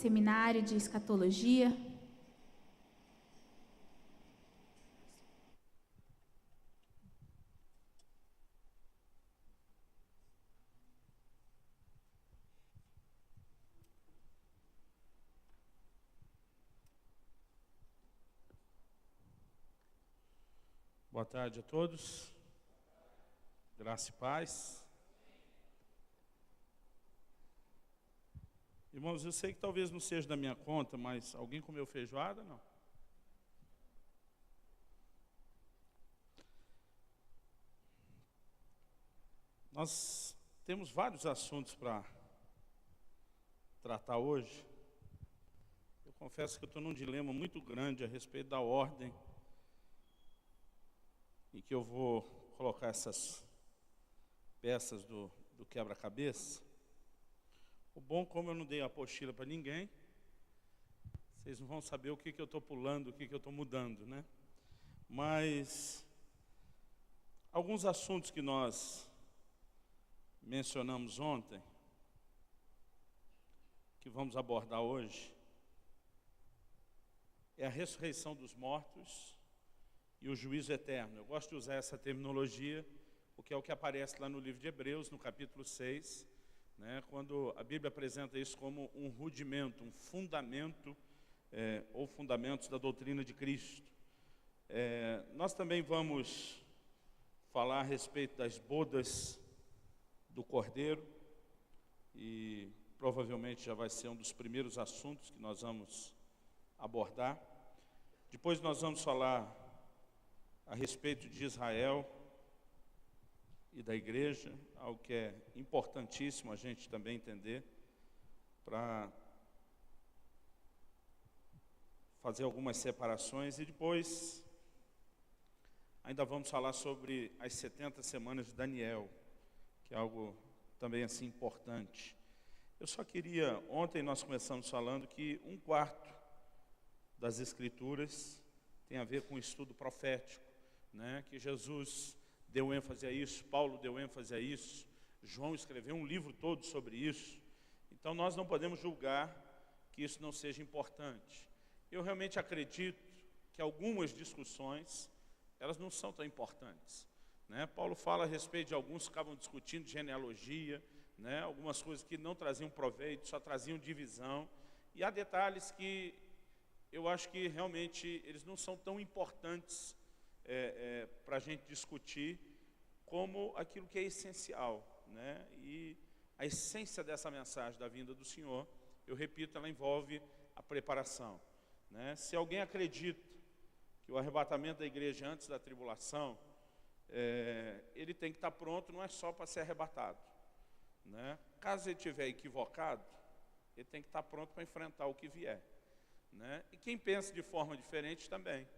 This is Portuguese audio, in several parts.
seminário de escatologia. Boa tarde a todos. Graça e paz. Irmãos, eu sei que talvez não seja da minha conta, mas alguém comeu feijoada? Não. Nós temos vários assuntos para tratar hoje. Eu confesso que eu estou num dilema muito grande a respeito da ordem em que eu vou colocar essas peças do quebra-cabeça. O bom, como eu não dei a apostila para ninguém, vocês não vão saber o que eu estou pulando, o que eu estou mudando, né? Mas alguns assuntos que nós mencionamos ontem, que vamos abordar hoje, é a ressurreição dos mortos e o juízo eterno. Eu gosto de usar essa terminologia, porque é o que aparece lá no livro de Hebreus, no capítulo 6, né, quando a Bíblia apresenta isso como um rudimento, um fundamento, ou fundamentos da doutrina de Cristo. Nós também vamos falar a respeito das bodas do Cordeiro, e provavelmente já vai ser um dos primeiros assuntos que nós vamos abordar. Depois nós vamos falar a respeito de Israel e da igreja, algo que é importantíssimo a gente também entender, para fazer algumas separações. E depois ainda vamos falar sobre as 70 semanas de Daniel, que é algo também assim importante. Eu só queria, ontem nós começamos falando que 1/4 das Escrituras tem a ver com o estudo profético, né? Que Jesus deu ênfase a isso, Paulo deu ênfase a isso, João escreveu um livro todo sobre isso. Então nós não podemos julgar que isso não seja importante. Eu realmente acredito que algumas discussões, elas não são tão importantes, né? Paulo fala a respeito de alguns que ficavam discutindo genealogia, né? Algumas coisas que não traziam proveito, só traziam divisão. E há detalhes que eu acho que realmente eles não são tão importantes para a gente discutir como aquilo que é essencial, né? E a essência dessa mensagem da vinda do Senhor, eu repito, ela envolve a preparação, né? Se alguém acredita que o arrebatamento da igreja antes da tribulação, ele tem que estar pronto, não é só para ser arrebatado, né? Caso ele estiver equivocado, ele tem que estar pronto para enfrentar o que vier, né? E quem pensa de forma diferente também,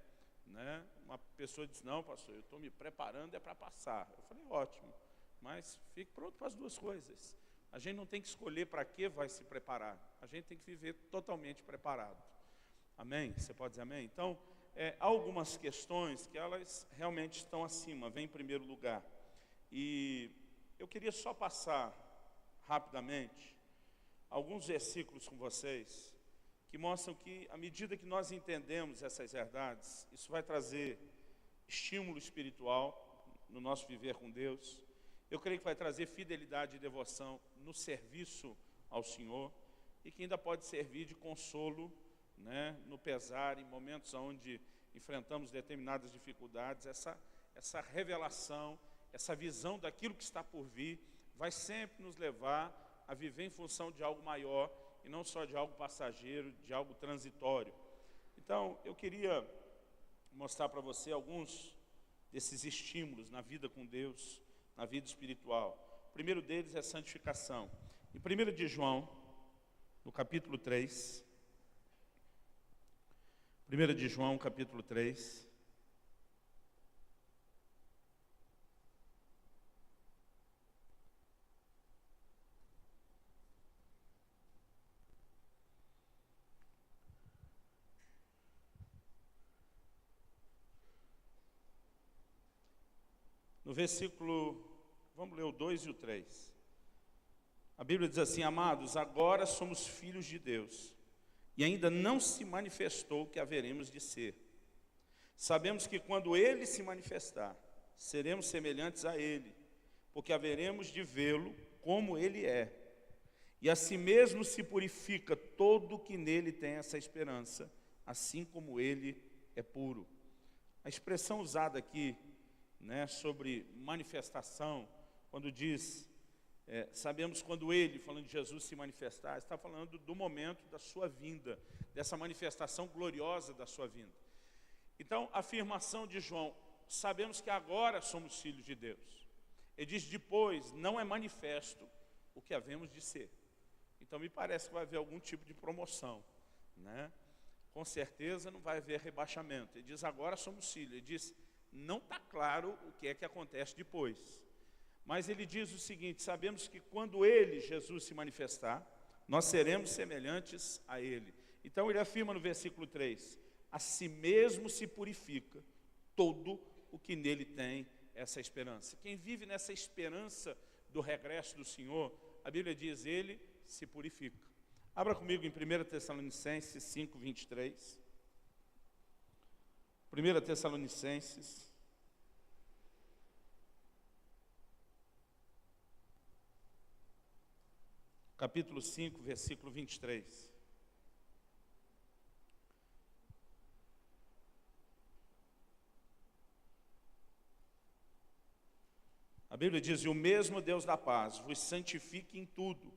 né? Uma pessoa diz: não, pastor, eu estou me preparando para passar. Eu falei: ótimo, mas fique pronto para as duas coisas. A gente não tem que escolher para que vai se preparar, a gente tem que viver totalmente preparado. Amém? Você pode dizer amém? Então, há algumas questões que elas realmente estão acima, vêm em primeiro lugar. E eu queria só passar rapidamente alguns versículos com vocês, que mostram que, à medida que nós entendemos essas verdades, isso vai trazer estímulo espiritual no nosso viver com Deus. Eu creio que vai trazer fidelidade e devoção no serviço ao Senhor, e que ainda pode servir de consolo, né, no pesar, em momentos onde enfrentamos determinadas dificuldades. Essa revelação, essa visão daquilo que está por vir, vai sempre nos levar a viver em função de algo maior, e não só de algo passageiro, de algo transitório. Então, eu queria mostrar para você alguns desses estímulos na vida com Deus, na vida espiritual. O primeiro deles é a santificação. Em 1 de João, no capítulo 3, 1 de João, capítulo 3, no versículo, vamos ler o 2 e o 3. A Bíblia diz assim: amados, agora somos filhos de Deus, e ainda não se manifestou o que haveremos de ser. Sabemos que quando ele se manifestar, seremos semelhantes a ele, porque haveremos de vê-lo como ele é. E a si mesmo se purifica todo o que nele tem essa esperança, assim como ele é puro. A expressão usada aqui, sobre manifestação, quando diz, sabemos quando ele, falando de Jesus, se manifestar, está falando do momento da sua vinda, dessa manifestação gloriosa da sua vinda. Então, a afirmação de João, sabemos que agora somos filhos de Deus. Ele diz, depois, não é manifesto o que havemos de ser. Então, me parece que vai haver algum tipo de promoção, Com certeza não vai haver rebaixamento. Ele diz, agora somos filhos. Ele diz, não está claro o que é que acontece depois. Mas ele diz o seguinte, sabemos que quando ele, Jesus, se manifestar, nós seremos semelhantes a ele. Então ele afirma no versículo 3, a si mesmo se purifica todo o que nele tem essa esperança. Quem vive nessa esperança do regresso do Senhor, a Bíblia diz, ele se purifica. Abra comigo em 1 Tessalonicenses 5, 23. 1 Tessalonicenses, capítulo 5, versículo 23. A Bíblia diz, e o mesmo Deus da paz vos santifique em tudo,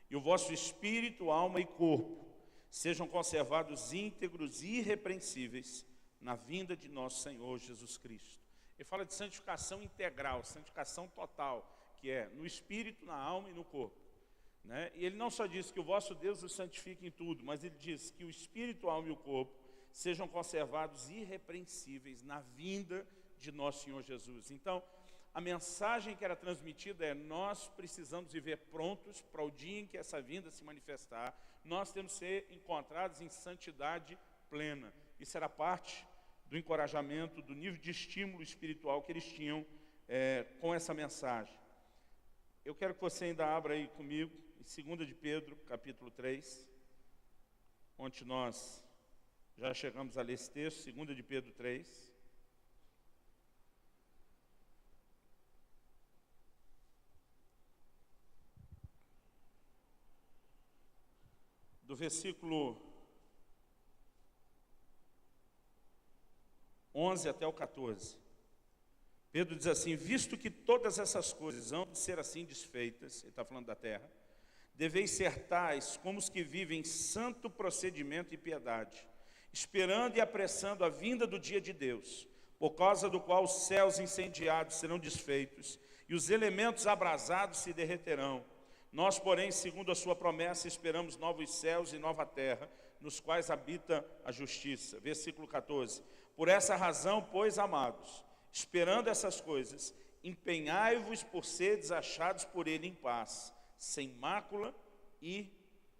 e o vosso espírito, alma e corpo sejam conservados íntegros e irrepreensíveis na vinda de nosso Senhor Jesus Cristo. Ele fala de santificação integral, santificação total, que é no espírito, na alma e no corpo. E ele não só diz que o vosso Deus os santifique em tudo, mas ele diz que o espírito, a alma e o corpo sejam conservados irrepreensíveis na vinda de nosso Senhor Jesus. Então, a mensagem que era transmitida é, nós precisamos viver prontos para o dia em que essa vinda se manifestar. Nós temos que ser encontrados em santidade plena. Isso era parte do encorajamento, do nível de estímulo espiritual que eles tinham com essa mensagem. Eu quero que você ainda abra aí comigo, em 2 de Pedro, capítulo 3, onde nós já chegamos a ler esse texto, 2 de Pedro 3. Do versículo 11 até o 14. Pedro diz assim, visto que todas essas coisas hão de ser assim desfeitas, ele está falando da terra, deveis ser tais como os que vivem em santo procedimento e piedade, esperando e apressando a vinda do dia de Deus, por causa do qual os céus incendiados serão desfeitos, e os elementos abrasados se derreterão. Nós, porém, segundo a sua promessa, esperamos novos céus e nova terra, nos quais habita a justiça. Versículo 14. Por essa razão, pois, amados, esperando essas coisas, empenhai-vos por seres achados por ele em paz, sem mácula e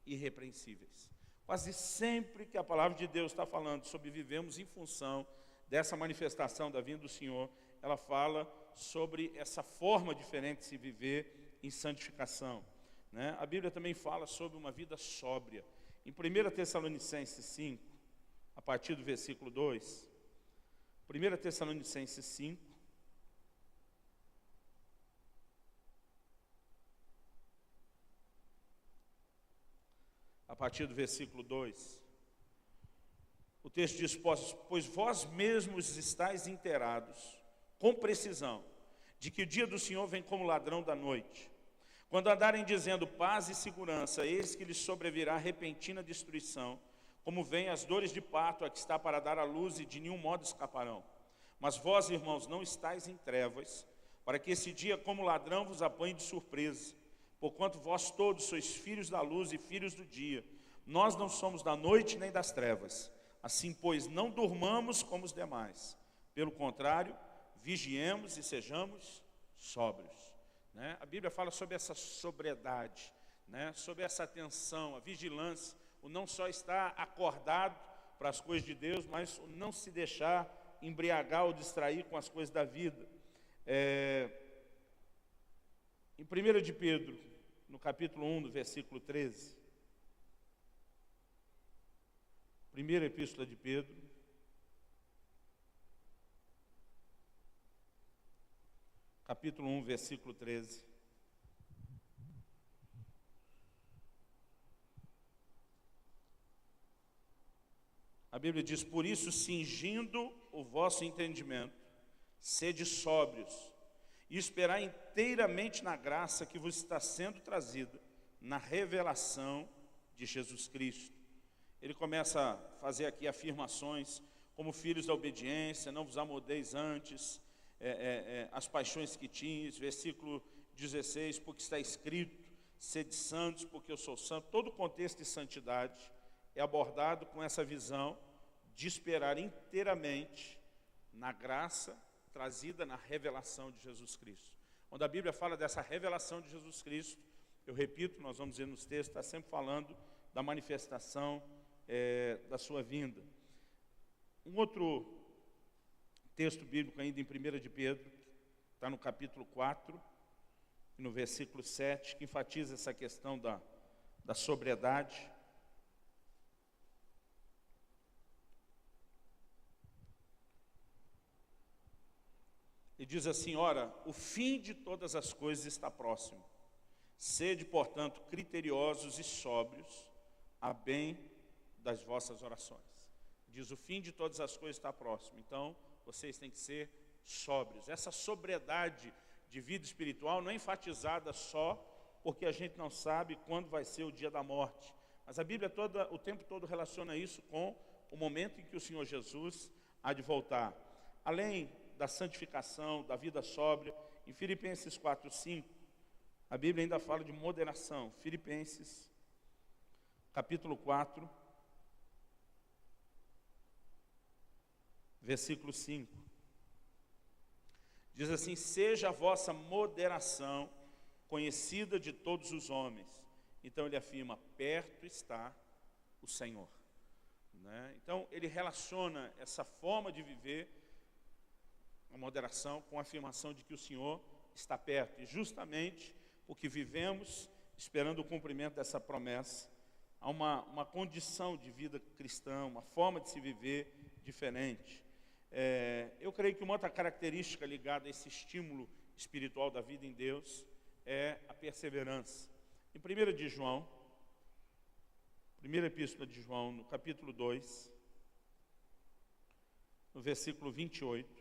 irrepreensíveis. Quase sempre que a palavra de Deus está falando sobre vivemos em função dessa manifestação da vinda do Senhor, ela fala sobre essa forma diferente de se viver em santificação. A Bíblia também fala sobre uma vida sóbria. Em 1 Tessalonicenses 5, a partir do versículo 2, 1 Tessalonicenses 5, a partir do versículo 2, o texto diz, pois vós mesmos estáis inteirados, com precisão, de que o dia do Senhor vem como ladrão da noite. Quando andarem dizendo paz e segurança, eis que lhes sobrevirá repentina destruição, como vêm as dores de parto a que está para dar à luz e de nenhum modo escaparão. Mas vós, irmãos, não estáis em trevas, para que esse dia como ladrão vos apanhe de surpresa, porquanto vós todos sois filhos da luz e filhos do dia. Nós não somos da noite nem das trevas. Assim, pois, não durmamos como os demais. Pelo contrário, vigiemos e sejamos sóbrios. A Bíblia fala sobre essa sobriedade, sobre essa atenção, a vigilância, o não só estar acordado para as coisas de Deus, mas o não se deixar embriagar ou distrair com as coisas da vida. Em 1 de Pedro, no capítulo 1, no versículo 13, Primeira Epístola de Pedro, capítulo 1, versículo 13. A Bíblia diz: por isso, cingindo o vosso entendimento, sede sóbrios, e esperar inteiramente na graça que vos está sendo trazida, na revelação de Jesus Cristo. Ele começa a fazer aqui afirmações, como filhos da obediência, não vos amoldeis antes, as paixões que tinhas, versículo 16, porque está escrito, sede santos, porque eu sou santo. Todo o contexto de santidade é abordado com essa visão de esperar inteiramente na graça trazida na revelação de Jesus Cristo. Quando a Bíblia fala dessa revelação de Jesus Cristo, eu repito, nós vamos ver nos textos, está sempre falando da manifestação da sua vinda. Um outro texto bíblico ainda em 1 de Pedro, está no capítulo 4, e no versículo 7, que enfatiza essa questão da sobriedade. E diz assim: ora, o fim de todas as coisas está próximo. Sede, portanto, criteriosos e sóbrios, a bem das vossas orações. Diz: o fim de todas as coisas está próximo. Então, vocês têm que ser sóbrios. Essa sobriedade de vida espiritual não é enfatizada só porque a gente não sabe quando vai ser o dia da morte. Mas a Bíblia o tempo todo relaciona isso com o momento em que o Senhor Jesus há de voltar. Além da santificação, da vida sóbria, em Filipenses 4:5, a Bíblia ainda fala de moderação. Filipenses, capítulo 4, versículo 5. Diz assim: seja a vossa moderação conhecida de todos os homens. Então ele afirma: perto está o Senhor. Né? Então ele relaciona essa forma de viver, a moderação, com a afirmação de que o Senhor está perto. E justamente porque vivemos esperando o cumprimento dessa promessa, há uma condição de vida cristã, uma forma de se viver diferente. Eu creio que uma outra característica ligada a esse estímulo espiritual da vida em Deus é a perseverança. Em 1 de João, primeira epístola de João, no capítulo 2, no versículo 28,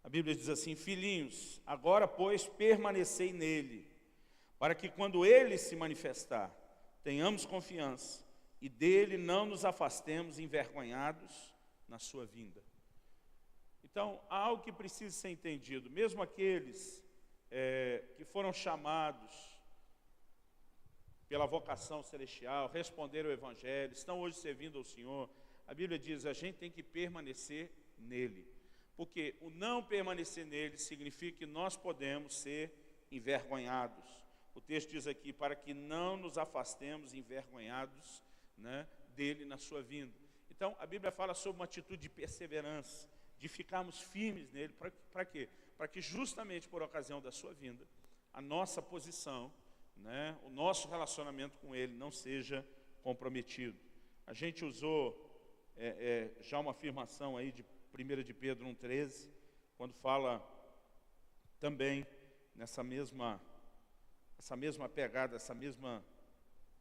a Bíblia diz assim: filhinhos, agora pois permanecei nele, para que quando ele se manifestar, tenhamos confiança e dele não nos afastemos envergonhados na sua vinda. Então, há algo que precisa ser entendido. Mesmo aqueles que foram chamados pela vocação celestial, responderam ao Evangelho, estão hoje servindo ao Senhor, a Bíblia diz: a gente tem que permanecer nele. Porque o não permanecer nele significa que nós podemos ser envergonhados. O texto diz aqui: para que não nos afastemos envergonhados, né, dele na sua vinda. Então, a Bíblia fala sobre uma atitude de perseverança, de ficarmos firmes nele. Para quê? Para que justamente por ocasião da sua vinda, a nossa posição, né, o nosso relacionamento com ele não seja comprometido. A gente usou já uma afirmação aí de 1 de Pedro 1,13, quando fala também nessa mesma pegada, essa mesma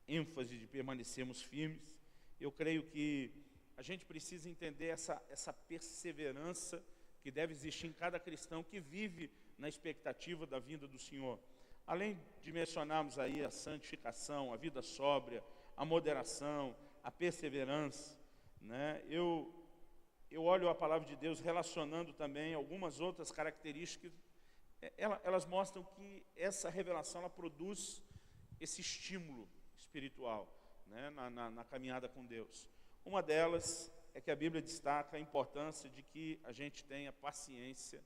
ênfase de permanecermos firmes. Eu creio que a gente precisa entender essa perseverança que deve existir em cada cristão que vive na expectativa da vinda do Senhor. Além de mencionarmos aí a santificação, a vida sóbria, a moderação, a perseverança, né? Eu olho a palavra de Deus relacionando também algumas outras características. Elas mostram que essa revelação ela produz esse estímulo espiritual, né, na caminhada com Deus. Uma delas é que a Bíblia destaca a importância de que a gente tenha paciência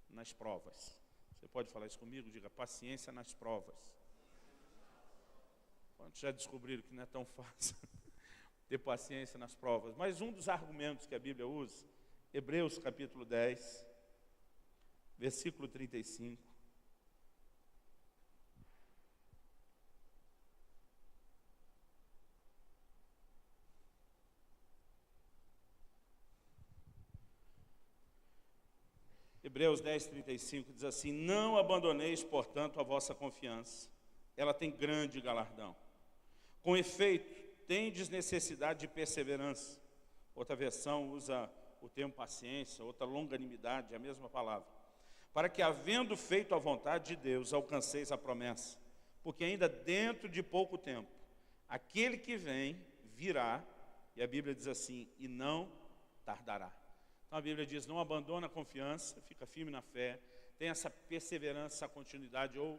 nas provas. Você pode falar isso comigo? Diga: paciência nas provas. Quantos já descobriram que não é tão fácil ter paciência nas provas? Mas um dos argumentos que a Bíblia usa, Hebreus capítulo 10, versículo 35. Hebreus 10, 35 diz assim: não abandoneis, portanto, a vossa confiança, ela tem grande galardão. Com efeito, tendes necessidade de perseverança. Outra versão usa o termo paciência, outra longanimidade, é a mesma palavra. Para que, havendo feito a vontade de Deus, alcanceis a promessa. Porque ainda dentro de pouco tempo, aquele que vem virá, e a Bíblia diz assim, e não tardará. Então a Bíblia diz, não abandona a confiança, fica firme na fé, tem essa perseverança, essa continuidade, ou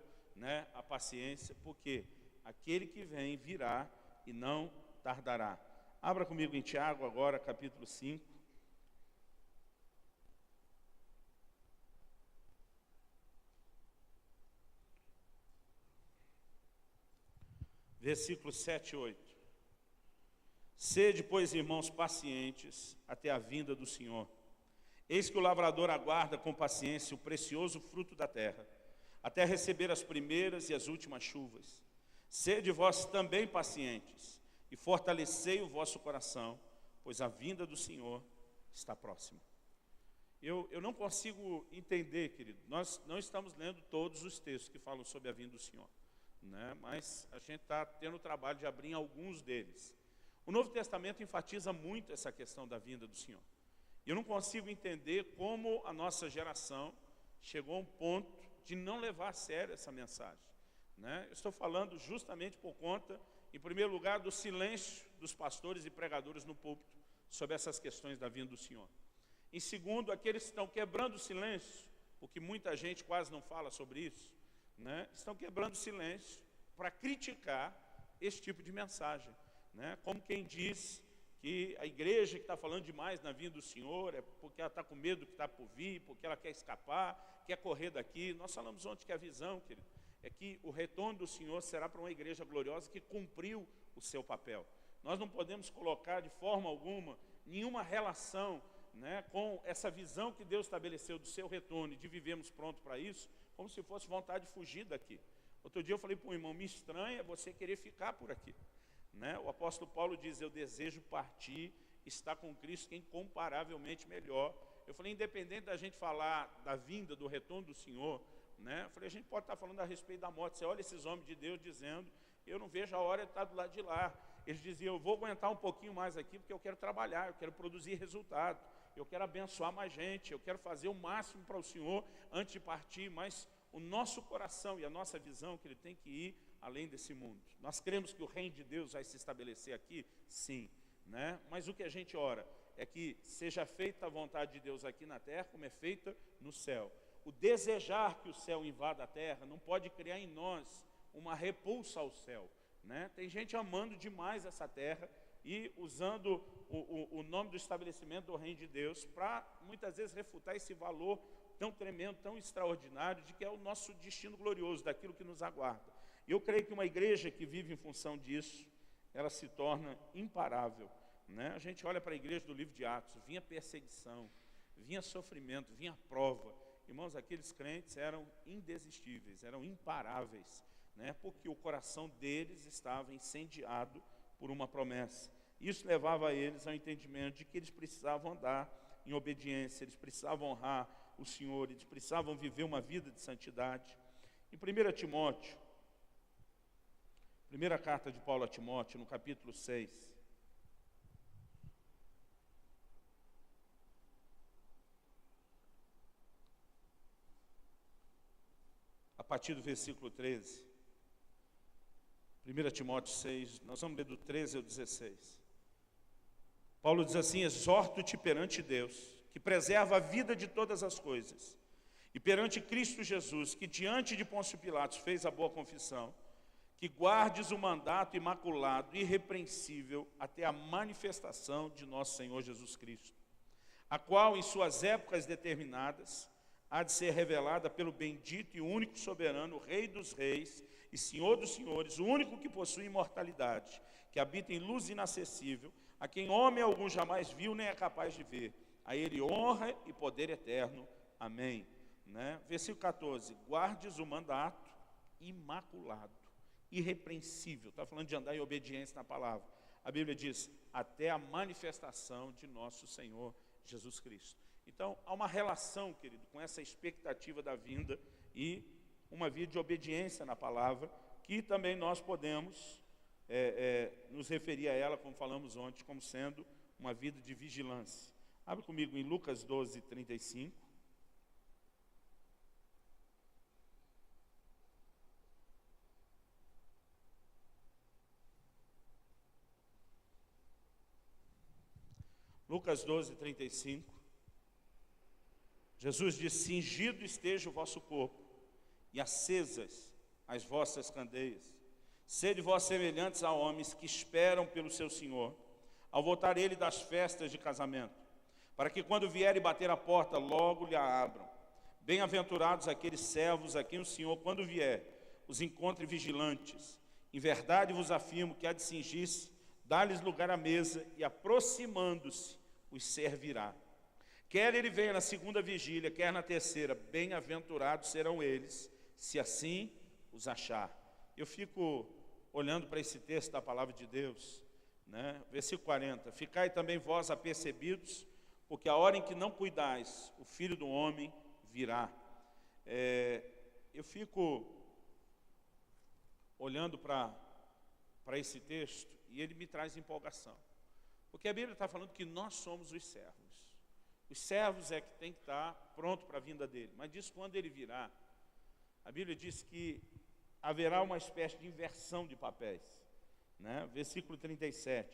a paciência, porque aquele que vem virá e não tardará. Abra comigo em Tiago agora, capítulo 5. Versículos 7 e 8. Sede, pois, irmãos, pacientes até a vinda do Senhor. Eis que o lavrador aguarda com paciência o precioso fruto da terra, até receber as primeiras e as últimas chuvas. Sede vós também pacientes, e fortalecei o vosso coração, pois a vinda do Senhor está próxima. Eu não consigo entender, querido, nós não estamos lendo todos os textos que falam sobre a vinda do Senhor, mas a gente está tendo o trabalho de abrir alguns deles. O Novo Testamento enfatiza muito essa questão da vinda do Senhor. E eu não consigo entender como a nossa geração chegou a um ponto de não levar a sério essa mensagem. Eu estou falando justamente por conta, em primeiro lugar, do silêncio dos pastores e pregadores no púlpito sobre essas questões da vinda do Senhor. Em segundo, aqueles que estão quebrando o silêncio, porque muita gente quase não fala sobre isso, estão quebrando o silêncio para criticar esse tipo de mensagem. Como quem diz que a igreja que está falando demais na vinda do Senhor é porque ela está com medo do que está por vir, porque ela quer escapar, quer correr daqui. Nós falamos ontem que a visão, querido, é que o retorno do Senhor será para uma igreja gloriosa que cumpriu o seu papel. Nós não podemos colocar de forma alguma nenhuma relação com essa visão que Deus estabeleceu do seu retorno e de vivermos pronto para isso, como se fosse vontade de fugir daqui. Outro dia eu falei para um irmão, me estranha você querer ficar por aqui. O apóstolo Paulo diz, eu desejo partir, estar com Cristo, que é incomparavelmente melhor. Eu falei, independente da gente falar da vinda, do retorno do Senhor, eu falei, a gente pode estar falando a respeito da morte. Você olha esses homens de Deus dizendo, eu não vejo a hora de estar do lado de lá. Eles diziam, eu vou aguentar um pouquinho mais aqui, porque eu quero trabalhar, eu quero produzir resultado, eu quero abençoar mais gente, eu quero fazer o máximo para o Senhor antes de partir, mas o nosso coração e a nossa visão, que ele tem que ir além desse mundo. Nós cremos que o reino de Deus vai se estabelecer aqui? Sim. Mas o que a gente ora é que seja feita a vontade de Deus aqui na terra, como é feita no céu. O desejar que o céu invada a terra não pode criar em nós uma repulsa ao céu. Tem gente amando demais essa terra e usando o nome do estabelecimento do reino de Deus para, muitas vezes, refutar esse valor tão tremendo, tão extraordinário, de que é o nosso destino glorioso, daquilo que nos aguarda. E eu creio que uma igreja que vive em função disso, ela se torna imparável. A gente olha para a igreja do livro de Atos, vinha perseguição, vinha sofrimento, vinha prova. Irmãos, aqueles crentes eram indesistíveis, eram imparáveis, porque o coração deles estava incendiado por uma promessa. Isso levava eles ao entendimento de que eles precisavam andar em obediência, eles precisavam honrar o Senhor, eles precisavam viver uma vida de santidade. Em 1 Timóteo, primeira carta de Paulo a Timóteo, no capítulo 6, a partir do versículo 13, 1 Timóteo 6, nós vamos ler do 13 ao 16. Paulo diz assim, exorto-te perante Deus, que preserva a vida de todas as coisas, e perante Cristo Jesus, que diante de Pôncio Pilatos fez a boa confissão, que guardes o mandato imaculado, irrepreensível, até a manifestação de nosso Senhor Jesus Cristo, a qual, em suas épocas determinadas, há de ser revelada pelo bendito e único soberano, Rei dos reis e Senhor dos senhores, o único que possui imortalidade, que habita em luz inacessível, a quem homem algum jamais viu nem é capaz de ver. A ele honra e poder eterno. Amém. Versículo 14, guardes o mandato imaculado, irrepreensível, está falando de andar em obediência na palavra. A Bíblia diz, até a manifestação de nosso Senhor Jesus Cristo. Então, há uma relação, querido, com essa expectativa da vinda e uma vida de obediência na palavra, que também nós podemos nos referir a ela, como falamos ontem, como sendo uma vida de vigilância. Abre comigo em Lucas 12, 35. Lucas 12, 35. Jesus diz: cingido esteja o vosso corpo, e acesas as vossas candeias. Sede vós semelhantes a homens que esperam pelo seu Senhor, ao voltar ele das festas de casamento, para que quando vier e bater a porta, logo lhe a abram. Bem-aventurados aqueles servos a quem o Senhor, quando vier, os encontre vigilantes. Em verdade vos afirmo que há de cingir-se, dar-lhes lugar à mesa, e aproximando-se, os servirá. Quer ele venha na segunda vigília, quer na terceira, bem-aventurados serão eles, se assim os achar. Eu fico olhando para esse texto da palavra de Deus, né? Versículo 40. Ficai também vós apercebidos, porque a hora em que não cuidais, o Filho do Homem virá. Eu fico olhando para esse texto e ele me traz empolgação. Porque a Bíblia está falando que nós somos os servos. Os servos é que tem que estar pronto para a vinda dele. Mas diz quando ele virá. A Bíblia diz que haverá uma espécie de inversão de papéis, né? Versículo 37,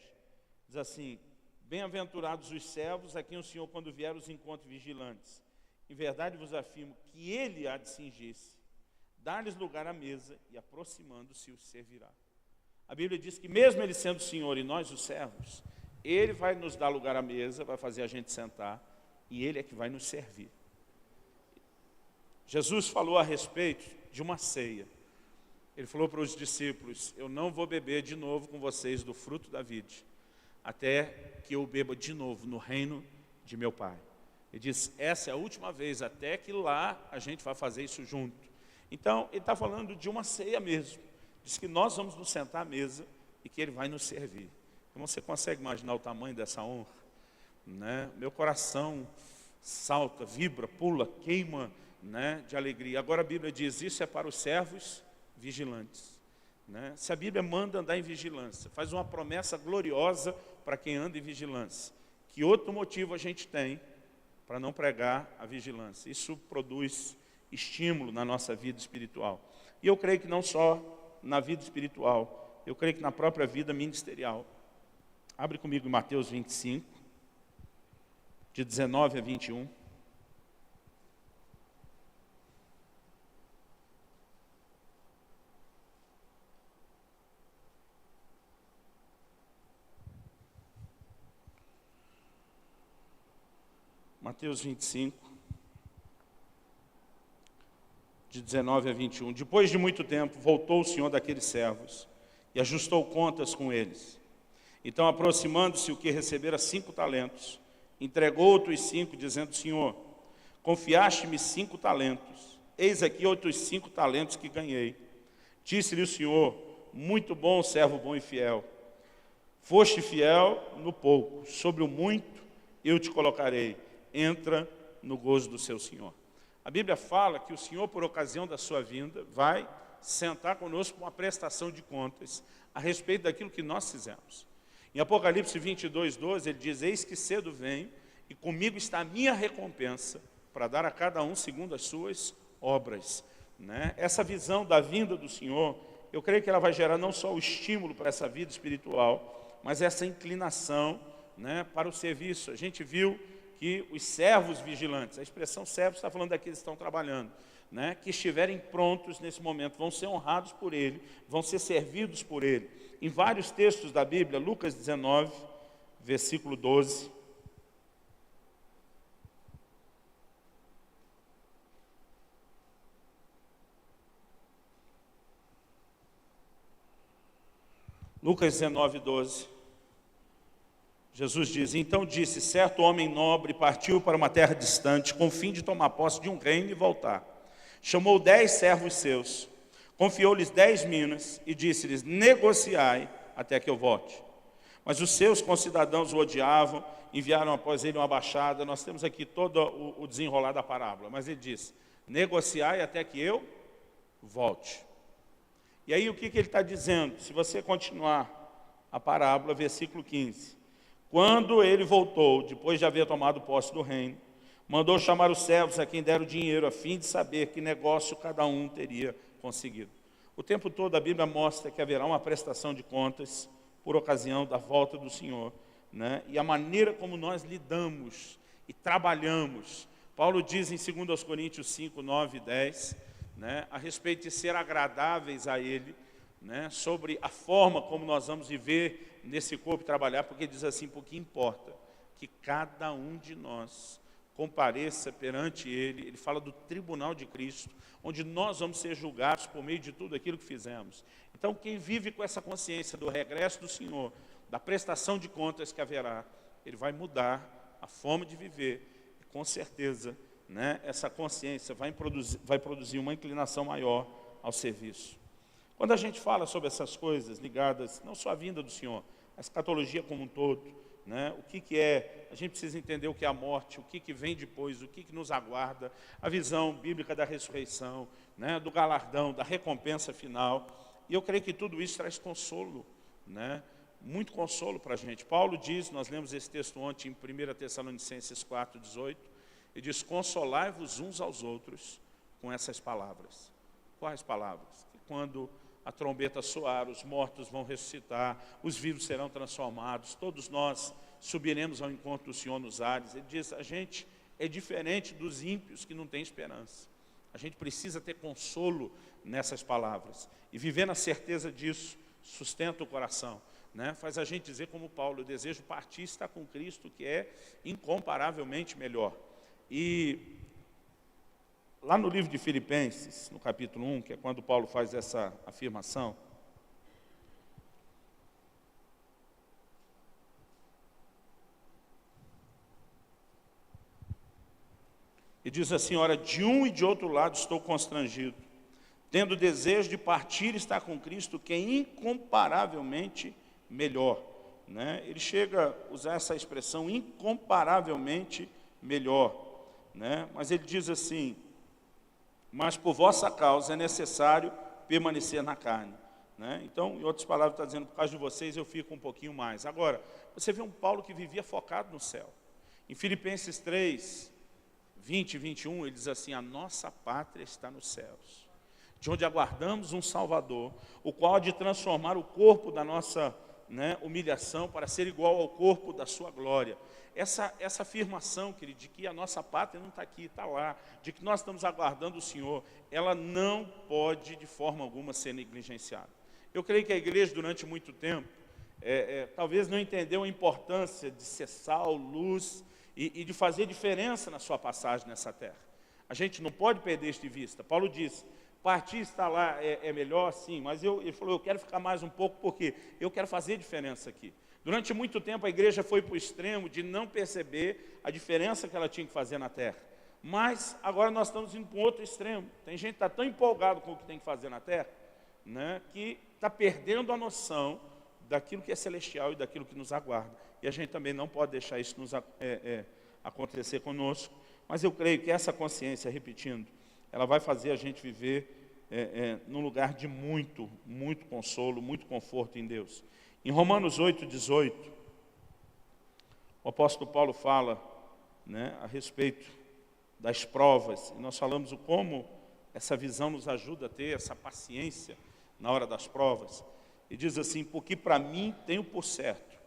diz assim: bem-aventurados os servos a quem o Senhor, quando vier, os encontre vigilantes. Em verdade vos afirmo que ele há de cingir-se, dar-lhes lugar à mesa, e aproximando-se os servirá. A Bíblia diz que mesmo ele sendo o Senhor e nós os servos, ele vai nos dar lugar à mesa, vai fazer a gente sentar, e ele é que vai nos servir. Jesus falou a respeito de uma ceia. Ele falou para os discípulos: eu não vou beber de novo com vocês do fruto da vide, até que eu beba de novo no reino de meu Pai. Ele diz: essa é a última vez, até que lá a gente vai fazer isso junto. Então, ele está falando de uma ceia mesmo. Diz que nós vamos nos sentar à mesa e que ele vai nos servir. Então, você consegue imaginar o tamanho dessa honra, né? Meu coração salta, vibra, pula, queima, né, de alegria. Agora a Bíblia diz: isso é para os servos vigilantes, né? Se a Bíblia manda andar em vigilância, faz uma promessa gloriosa para quem anda em vigilância, que outro motivo a gente tem para não pregar a vigilância? Isso produz estímulo na nossa vida espiritual. E eu creio que não só na vida espiritual, eu creio que na própria vida ministerial. Abre comigo em Mateus 25, de 19 a 21. Mateus 25, de 19 a 21. Depois de muito tempo, voltou o senhor daqueles servos e ajustou contas com eles. Então, aproximando-se o que recebera 5 talentos, entregou outros 5, dizendo: Senhor, confiaste-me 5 talentos, eis aqui outros 5 talentos que ganhei. Disse-lhe o Senhor: muito bom, servo bom e fiel. Foste fiel no pouco, sobre o muito eu te colocarei. Entra no gozo do seu Senhor. A Bíblia fala que o Senhor, por ocasião da sua vinda, vai sentar conosco com uma prestação de contas a respeito daquilo que nós fizemos. Em Apocalipse 22, 12, ele diz: eis que cedo venho, e comigo está a minha recompensa, para dar a cada um segundo as suas obras. Né? Essa visão da vinda do Senhor, eu creio que ela vai gerar não só o estímulo para essa vida espiritual, mas essa inclinação, né, para o serviço. A gente viu que os servos vigilantes, a expressão servos está falando daqueles que estão trabalhando, né, que estiverem prontos nesse momento, vão ser honrados por ele, vão ser servidos por ele. Em vários textos da Bíblia, Lucas 19, versículo 12. Lucas 19, 12. Jesus diz: então disse, certo homem nobre partiu para uma terra distante, com o fim de tomar posse de um reino e voltar. Chamou 10 servos seus, confiou-lhes 10 minas e disse-lhes: negociai até que eu volte. Mas os seus concidadãos o odiavam enviaram após ele uma baixada. Nós temos aqui todo o desenrolar da parábola. Mas ele diz, negociai até que eu volte. E aí o que ele está dizendo? Se você continuar a parábola, versículo 15. Quando ele voltou, depois de haver tomado posse do reino, mandou chamar os servos a quem deram o dinheiro, a fim de saber que negócio cada um teria conseguido. O tempo todo a Bíblia mostra que haverá uma prestação de contas por ocasião da volta do Senhor, né? E a maneira como nós lidamos e trabalhamos. Paulo diz em 2 Coríntios 5, 9 e 10, né, a respeito de ser agradáveis a Ele, né, sobre a forma como nós vamos viver nesse corpo e trabalhar, porque diz assim, porque importa que cada um de nós compareça perante Ele fala do tribunal de Cristo, onde nós vamos ser julgados por meio de tudo aquilo que fizemos. Então, quem vive com essa consciência do regresso do Senhor, da prestação de contas que haverá, ele vai mudar a forma de viver, e com certeza, né, essa consciência vai produzir uma inclinação maior ao serviço. Quando a gente fala sobre essas coisas ligadas, não só à vinda do Senhor, a escatologia como um todo, né, o que é, a gente precisa entender o que é a morte, o que vem depois, o que nos aguarda, a visão bíblica da ressurreição, né, do galardão, da recompensa final. E eu creio que tudo isso traz consolo, né, muito consolo para a gente. Paulo diz, nós lemos esse texto ontem em 1 Tessalonicenses 4, 18, ele diz, consolai-vos uns aos outros com essas palavras. Quais palavras? Que quando a trombeta soar, os mortos vão ressuscitar, os vivos serão transformados, todos nós subiremos ao encontro do Senhor nos ares. Ele diz, a gente é diferente dos ímpios que não têm esperança. A gente precisa ter consolo nessas palavras. E viver na certeza disso sustenta o coração, né? Faz a gente dizer como Paulo, eu desejo partir e estar com Cristo, que é incomparavelmente melhor. E lá no livro de Filipenses, no capítulo 1, que é quando Paulo faz essa afirmação, e diz assim, ora, de um e de outro lado estou constrangido, tendo desejo de partir e estar com Cristo, que é incomparavelmente melhor. Né? Ele chega a usar essa expressão, incomparavelmente melhor. Né? Mas ele diz assim, mas por vossa causa é necessário permanecer na carne. Né? Então, em outras palavras, está dizendo, por causa de vocês eu fico um pouquinho mais. Agora, você vê um Paulo que vivia focado no céu. Em Filipenses 3, 20 e 21, ele diz assim, a nossa pátria está nos céus, de onde aguardamos um Salvador, o qual há de transformar o corpo da nossa, né, humilhação para ser igual ao corpo da sua glória. Essa afirmação, querido, de que a nossa pátria não está aqui, está lá, de que nós estamos aguardando o Senhor, ela não pode de forma alguma ser negligenciada. Eu creio que a igreja durante muito tempo, talvez não entendeu a importância de ser sal, luz e de fazer diferença na sua passagem nessa terra. A gente não pode perder isso de vista. Paulo diz, partir estar lá é melhor, sim, mas ele falou, eu quero ficar mais um pouco porque eu quero fazer diferença aqui. Durante muito tempo a igreja foi para o extremo de não perceber a diferença que ela tinha que fazer na terra. Mas agora nós estamos indo para um outro extremo. Tem gente que está tão empolgado com o que tem que fazer na terra, né, que está perdendo a noção daquilo que é celestial e daquilo que nos aguarda. E a gente também não pode deixar isso acontecer conosco. Mas eu creio que essa consciência, repetindo, ela vai fazer a gente viver num lugar de muito, muito consolo, muito conforto em Deus. Em Romanos 8, 18, o apóstolo Paulo fala, né, a respeito das provas. E nós falamos o como essa visão nos ajuda a ter essa paciência na hora das provas. E diz assim, porque para mim tenho por certo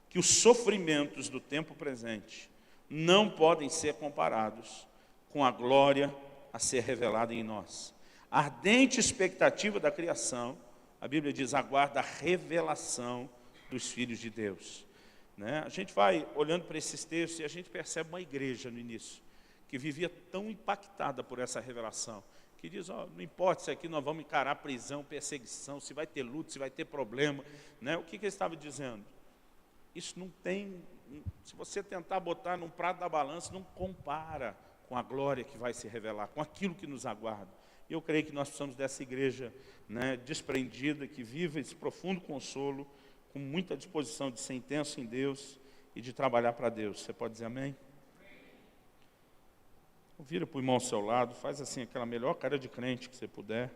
que os sofrimentos do tempo presente não podem ser comparados com a glória a ser revelada em nós. A ardente expectativa da criação, a Bíblia diz, aguarda a revelação dos filhos de Deus. Né? A gente vai olhando para esses textos e a gente percebe uma igreja no início, que vivia tão impactada por essa revelação, que diz, não importa se aqui nós vamos encarar prisão, perseguição, se vai ter luta, se vai ter problema. Né? O que ele estava dizendo? Isso não tem, se você tentar botar num prato da balança, não compara com a glória que vai se revelar, com aquilo que nos aguarda. E eu creio que nós precisamos dessa igreja, né, desprendida, que vive esse profundo consolo, com muita disposição de ser intenso em Deus e de trabalhar para Deus. Você pode dizer amém? Vira para o irmão ao seu lado, faz assim aquela melhor cara de crente que você puder.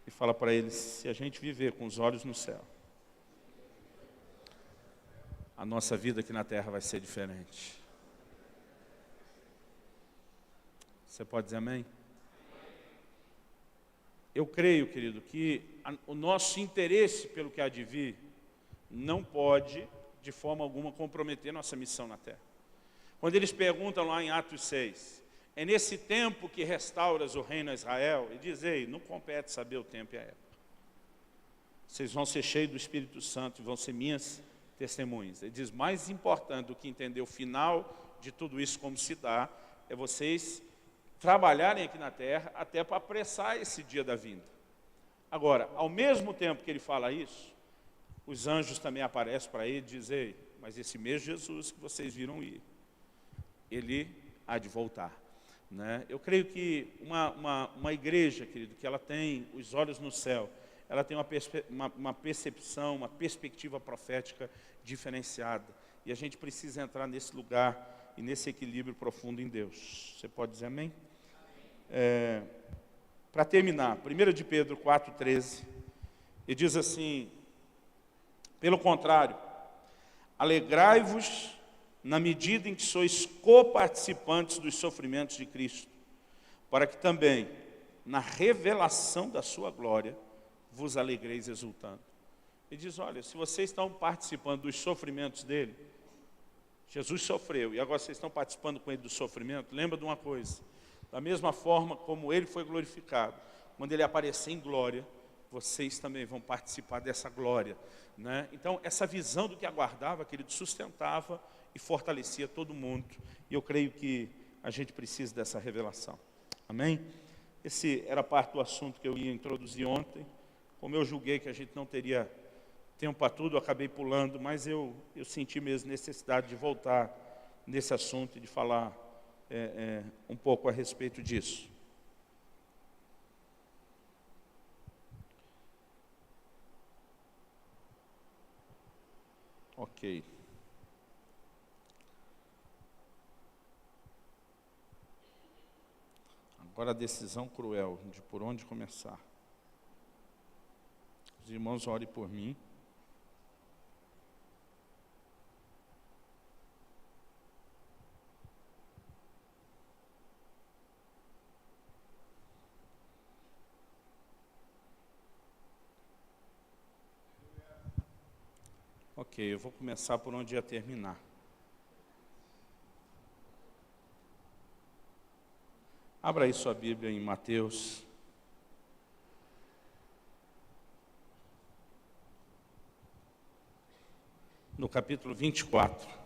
E fala para ele, se a gente viver com os olhos no céu, a nossa vida aqui na terra vai ser diferente. Você pode dizer amém? Eu creio, querido, que o nosso interesse pelo que há de vir não pode, de forma alguma, comprometer nossa missão na terra. Quando eles perguntam lá em Atos 6, é nesse tempo que restauras o reino a Israel? E diz, ei, não compete saber o tempo e a época. Vocês vão ser cheios do Espírito Santo e vão ser minhas testemunhas. Ele diz, mais importante do que entender o final de tudo isso, como se dá, é vocês trabalharem aqui na terra até para apressar esse dia da vinda. Agora, ao mesmo tempo que ele fala isso, os anjos também aparecem para ele e dizem, ei, mas esse mesmo Jesus que vocês viram ir, ele há de voltar. Né? Eu creio que uma igreja, querido, que ela tem os olhos no céu, ela tem uma percepção, uma perspectiva profética diferenciada. E a gente precisa entrar nesse lugar e nesse equilíbrio profundo em Deus. Você pode dizer amém? Para terminar, 1 de Pedro 4,13, ele diz assim, pelo contrário, alegrai-vos na medida em que sois coparticipantes dos sofrimentos de Cristo, para que também, na revelação da sua glória, vos alegreis exultando. Ele diz, olha, se vocês estão participando dos sofrimentos dele, Jesus sofreu, e agora vocês estão participando com ele do sofrimento, lembra de uma coisa, da mesma forma como ele foi glorificado, quando ele aparecer em glória, vocês também vão participar dessa glória. Né? Então, essa visão do que aguardava, querido, sustentava e fortalecia todo mundo. E eu creio que a gente precisa dessa revelação. Amém? Esse era parte do assunto que eu ia introduzir ontem. Como eu julguei que a gente não teria tempo para tudo, eu acabei pulando, mas eu senti mesmo necessidade de voltar nesse assunto e de falar um pouco a respeito disso. Ok. Agora a decisão cruel de por onde começar. Os irmãos orem por mim. Ok, eu vou começar por onde ia terminar. Abra aí sua Bíblia em Mateus. No capítulo 24.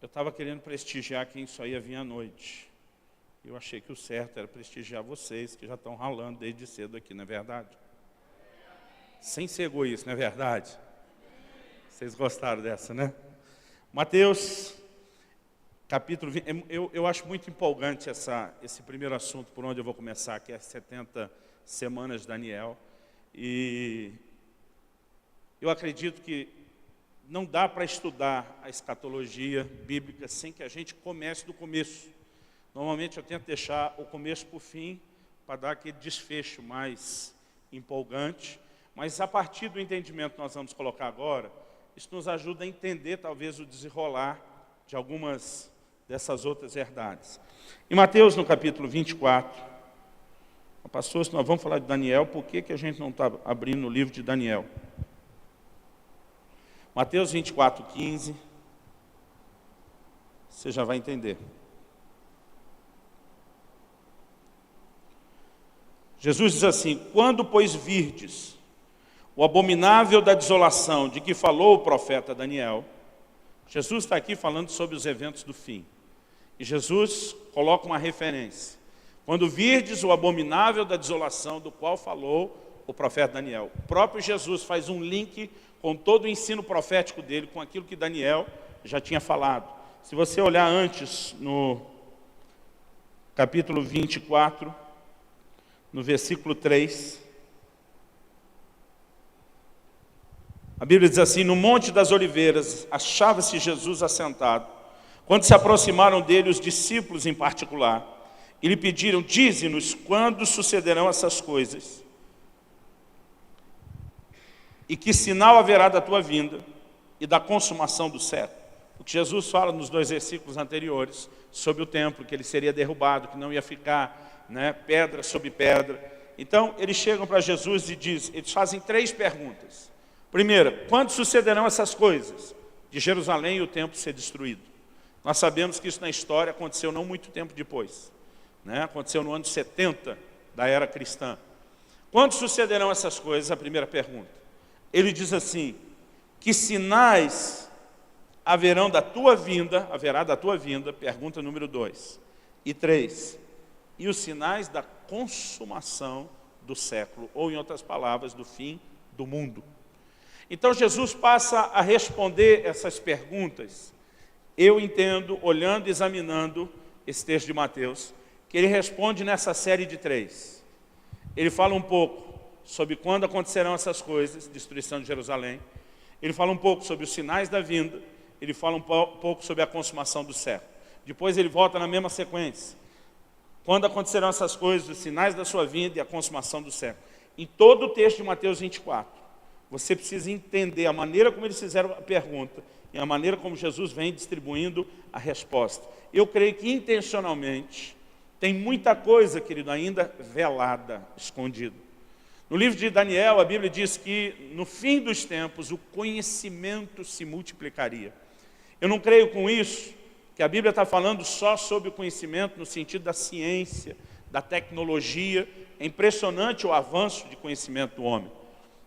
Eu estava querendo prestigiar quem só ia vir à noite. Eu achei que o certo era prestigiar vocês, que já estão ralando desde cedo aqui, não é verdade? Sem ser egoísta, não é verdade? Vocês gostaram dessa, né? Mateus, capítulo 20. Eu acho muito empolgante esse primeiro assunto, por onde eu vou começar, que é as 70 semanas de Daniel. E eu acredito que não dá para estudar a escatologia bíblica sem que a gente comece do começo. Normalmente eu tento deixar o começo para o fim, para dar aquele desfecho mais empolgante. Mas a partir do entendimento que nós vamos colocar agora, isso nos ajuda a entender talvez o desenrolar de algumas dessas outras verdades. Em Mateus, no capítulo 24, pastor, se nós vamos falar de Daniel, por que a gente não está abrindo o livro de Daniel? Mateus 24, 15, você já vai entender. Jesus diz assim, quando, pois, virdes o abominável da desolação de que falou o profeta Daniel, Jesus está aqui falando sobre os eventos do fim. E Jesus coloca uma referência. Quando virdes o abominável da desolação do qual falou o profeta Daniel. O próprio Jesus faz um link com todo o ensino profético dele, com aquilo que Daniel já tinha falado. Se você olhar antes, no capítulo 24, no versículo 3. A Bíblia diz assim: no Monte das Oliveiras achava-se Jesus assentado. Quando se aproximaram dele os discípulos em particular, e lhe pediram: dize-nos quando sucederão essas coisas, e que sinal haverá da tua vinda e da consumação do século. O que Jesus fala nos 2 versículos anteriores, sobre o templo, que ele seria derrubado, que não ia ficar, né, pedra sobre pedra. Então, eles chegam para Jesus e dizem, eles fazem 3 perguntas. Primeira, quando sucederão essas coisas? De Jerusalém e o templo ser destruído. Nós sabemos que isso na história aconteceu não muito tempo depois, né? Aconteceu no ano 70 da era cristã. Quando sucederão essas coisas? A primeira pergunta. Ele diz assim: que sinais haverá da tua vinda, pergunta número 2. E 3, e os sinais da consumação do século, ou em outras palavras, do fim do mundo. Então Jesus passa a responder essas perguntas. Eu entendo, olhando e examinando esse texto de Mateus, que ele responde nessa série de 3. Ele fala um pouco sobre quando acontecerão essas coisas, destruição de Jerusalém. Ele fala um pouco sobre os sinais da vinda. Ele fala um pouco sobre a consumação do século. Depois ele volta na mesma sequência. Quando acontecerão essas coisas, os sinais da sua vinda e a consumação do século. Em todo o texto de Mateus 24, você precisa entender a maneira como eles fizeram a pergunta e a maneira como Jesus vem distribuindo a resposta. Eu creio que intencionalmente tem muita coisa, querido, ainda velada, escondida. No livro de Daniel, a Bíblia diz que no fim dos tempos o conhecimento se multiplicaria. Eu não creio com isso que a Bíblia está falando só sobre o conhecimento no sentido da ciência, da tecnologia. É impressionante o avanço de conhecimento do homem.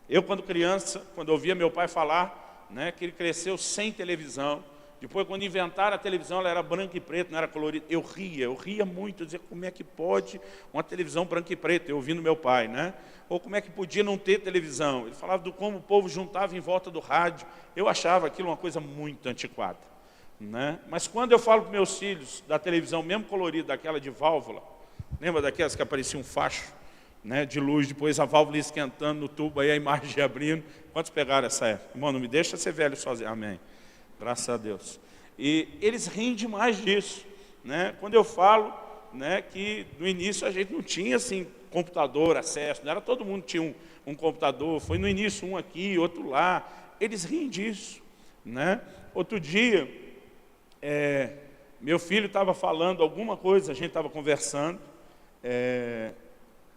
Eu, quando criança, quando ouvia meu pai falar, né, que ele cresceu sem televisão, depois, quando inventaram a televisão, ela era branca e preta, não era colorida. Eu ria muito, eu dizia, como é que pode uma televisão branca e preta? Eu ouvindo meu pai, né? Ou como é que podia não ter televisão? Ele falava do como o povo juntava em volta do rádio. Eu achava aquilo uma coisa muito antiquada, né? Mas quando eu falo para meus filhos da televisão, mesmo colorida, daquela de válvula, lembra daquelas que aparecia um facho, né, de luz, depois a válvula esquentando no tubo, aí a imagem abrindo. Quantos pegaram essa época? Irmão, não me deixa ser velho sozinho. Amém. Graças a Deus. E eles riem demais disso, né? Quando eu falo, né, que no início a gente não tinha assim, computador, acesso, não era todo mundo tinha um computador, foi no início um aqui, outro lá. Eles riem disso, né? Outro dia, meu filho estava falando alguma coisa, a gente estava conversando,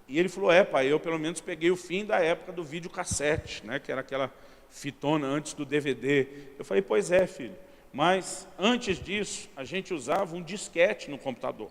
e ele falou, pai, eu pelo menos peguei o fim da época do videocassete, né, que era aquela fitona antes do DVD. Eu falei, pois é, filho, mas antes disso, a gente usava um disquete no computador.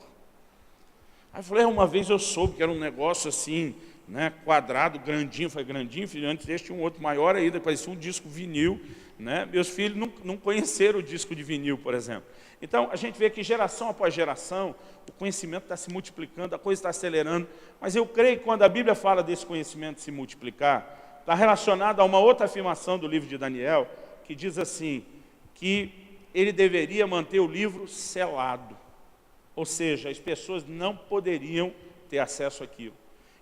Aí eu falei, uma vez eu soube que era um negócio assim, né, quadrado, grandinho. Eu falei, grandinho, filho, antes desse tinha um outro maior ainda, parecia um disco vinil, né? Meus filhos não conheceram o disco de vinil, por exemplo. Então, a gente vê que geração após geração, o conhecimento está se multiplicando, a coisa está acelerando, mas eu creio que quando a Bíblia fala desse conhecimento se multiplicar, está relacionado a uma outra afirmação do livro de Daniel, que diz assim, que ele deveria manter o livro selado. Ou seja, as pessoas não poderiam ter acesso àquilo.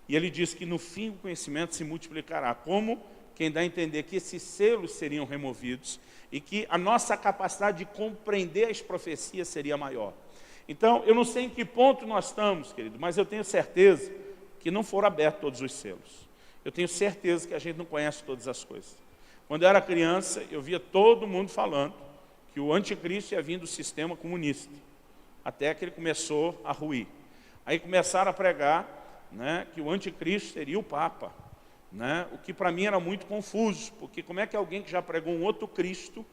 E ele diz que no fim o conhecimento se multiplicará. Como? Quem dá a entender que esses selos seriam removidos e que a nossa capacidade de compreender as profecias seria maior. Então, eu não sei em que ponto nós estamos, querido, mas eu tenho certeza que não foram abertos todos os selos. Eu tenho certeza que a gente não conhece todas as coisas. Quando eu era criança, eu via todo mundo falando que o anticristo ia vir do sistema comunista, até que ele começou a ruir. Aí começaram a pregar, né, que o anticristo seria o Papa, né, o que para mim era muito confuso, porque como é que alguém que já pregou um outro Cristo,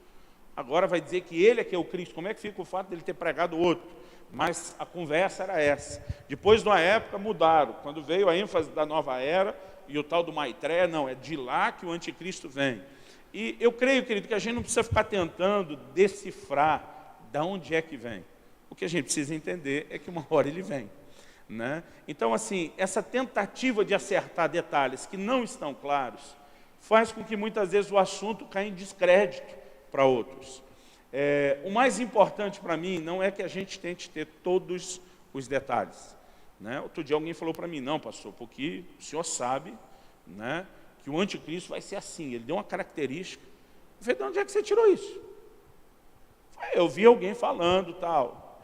agora vai dizer que ele é que é o Cristo? Como é que fica o fato dele ter pregado outro? Mas a conversa era essa. Depois de uma época mudaram, quando veio a ênfase da nova era, e o tal do Maitreya, não, é de lá que o anticristo vem. E eu creio, querido, que a gente não precisa ficar tentando decifrar de onde é que vem. O que a gente precisa entender é que uma hora ele vem, né? Então, assim, essa tentativa de acertar detalhes que não estão claros, faz com que muitas vezes o assunto caia em descrédito para outros. O mais importante para mim não é que a gente tente ter todos os detalhes. Né? Outro dia alguém falou para mim, não, pastor, porque o senhor sabe, né, que o anticristo vai ser assim. Ele deu uma característica. Eu falei, de onde é que você tirou isso? Eu vi alguém falando tal.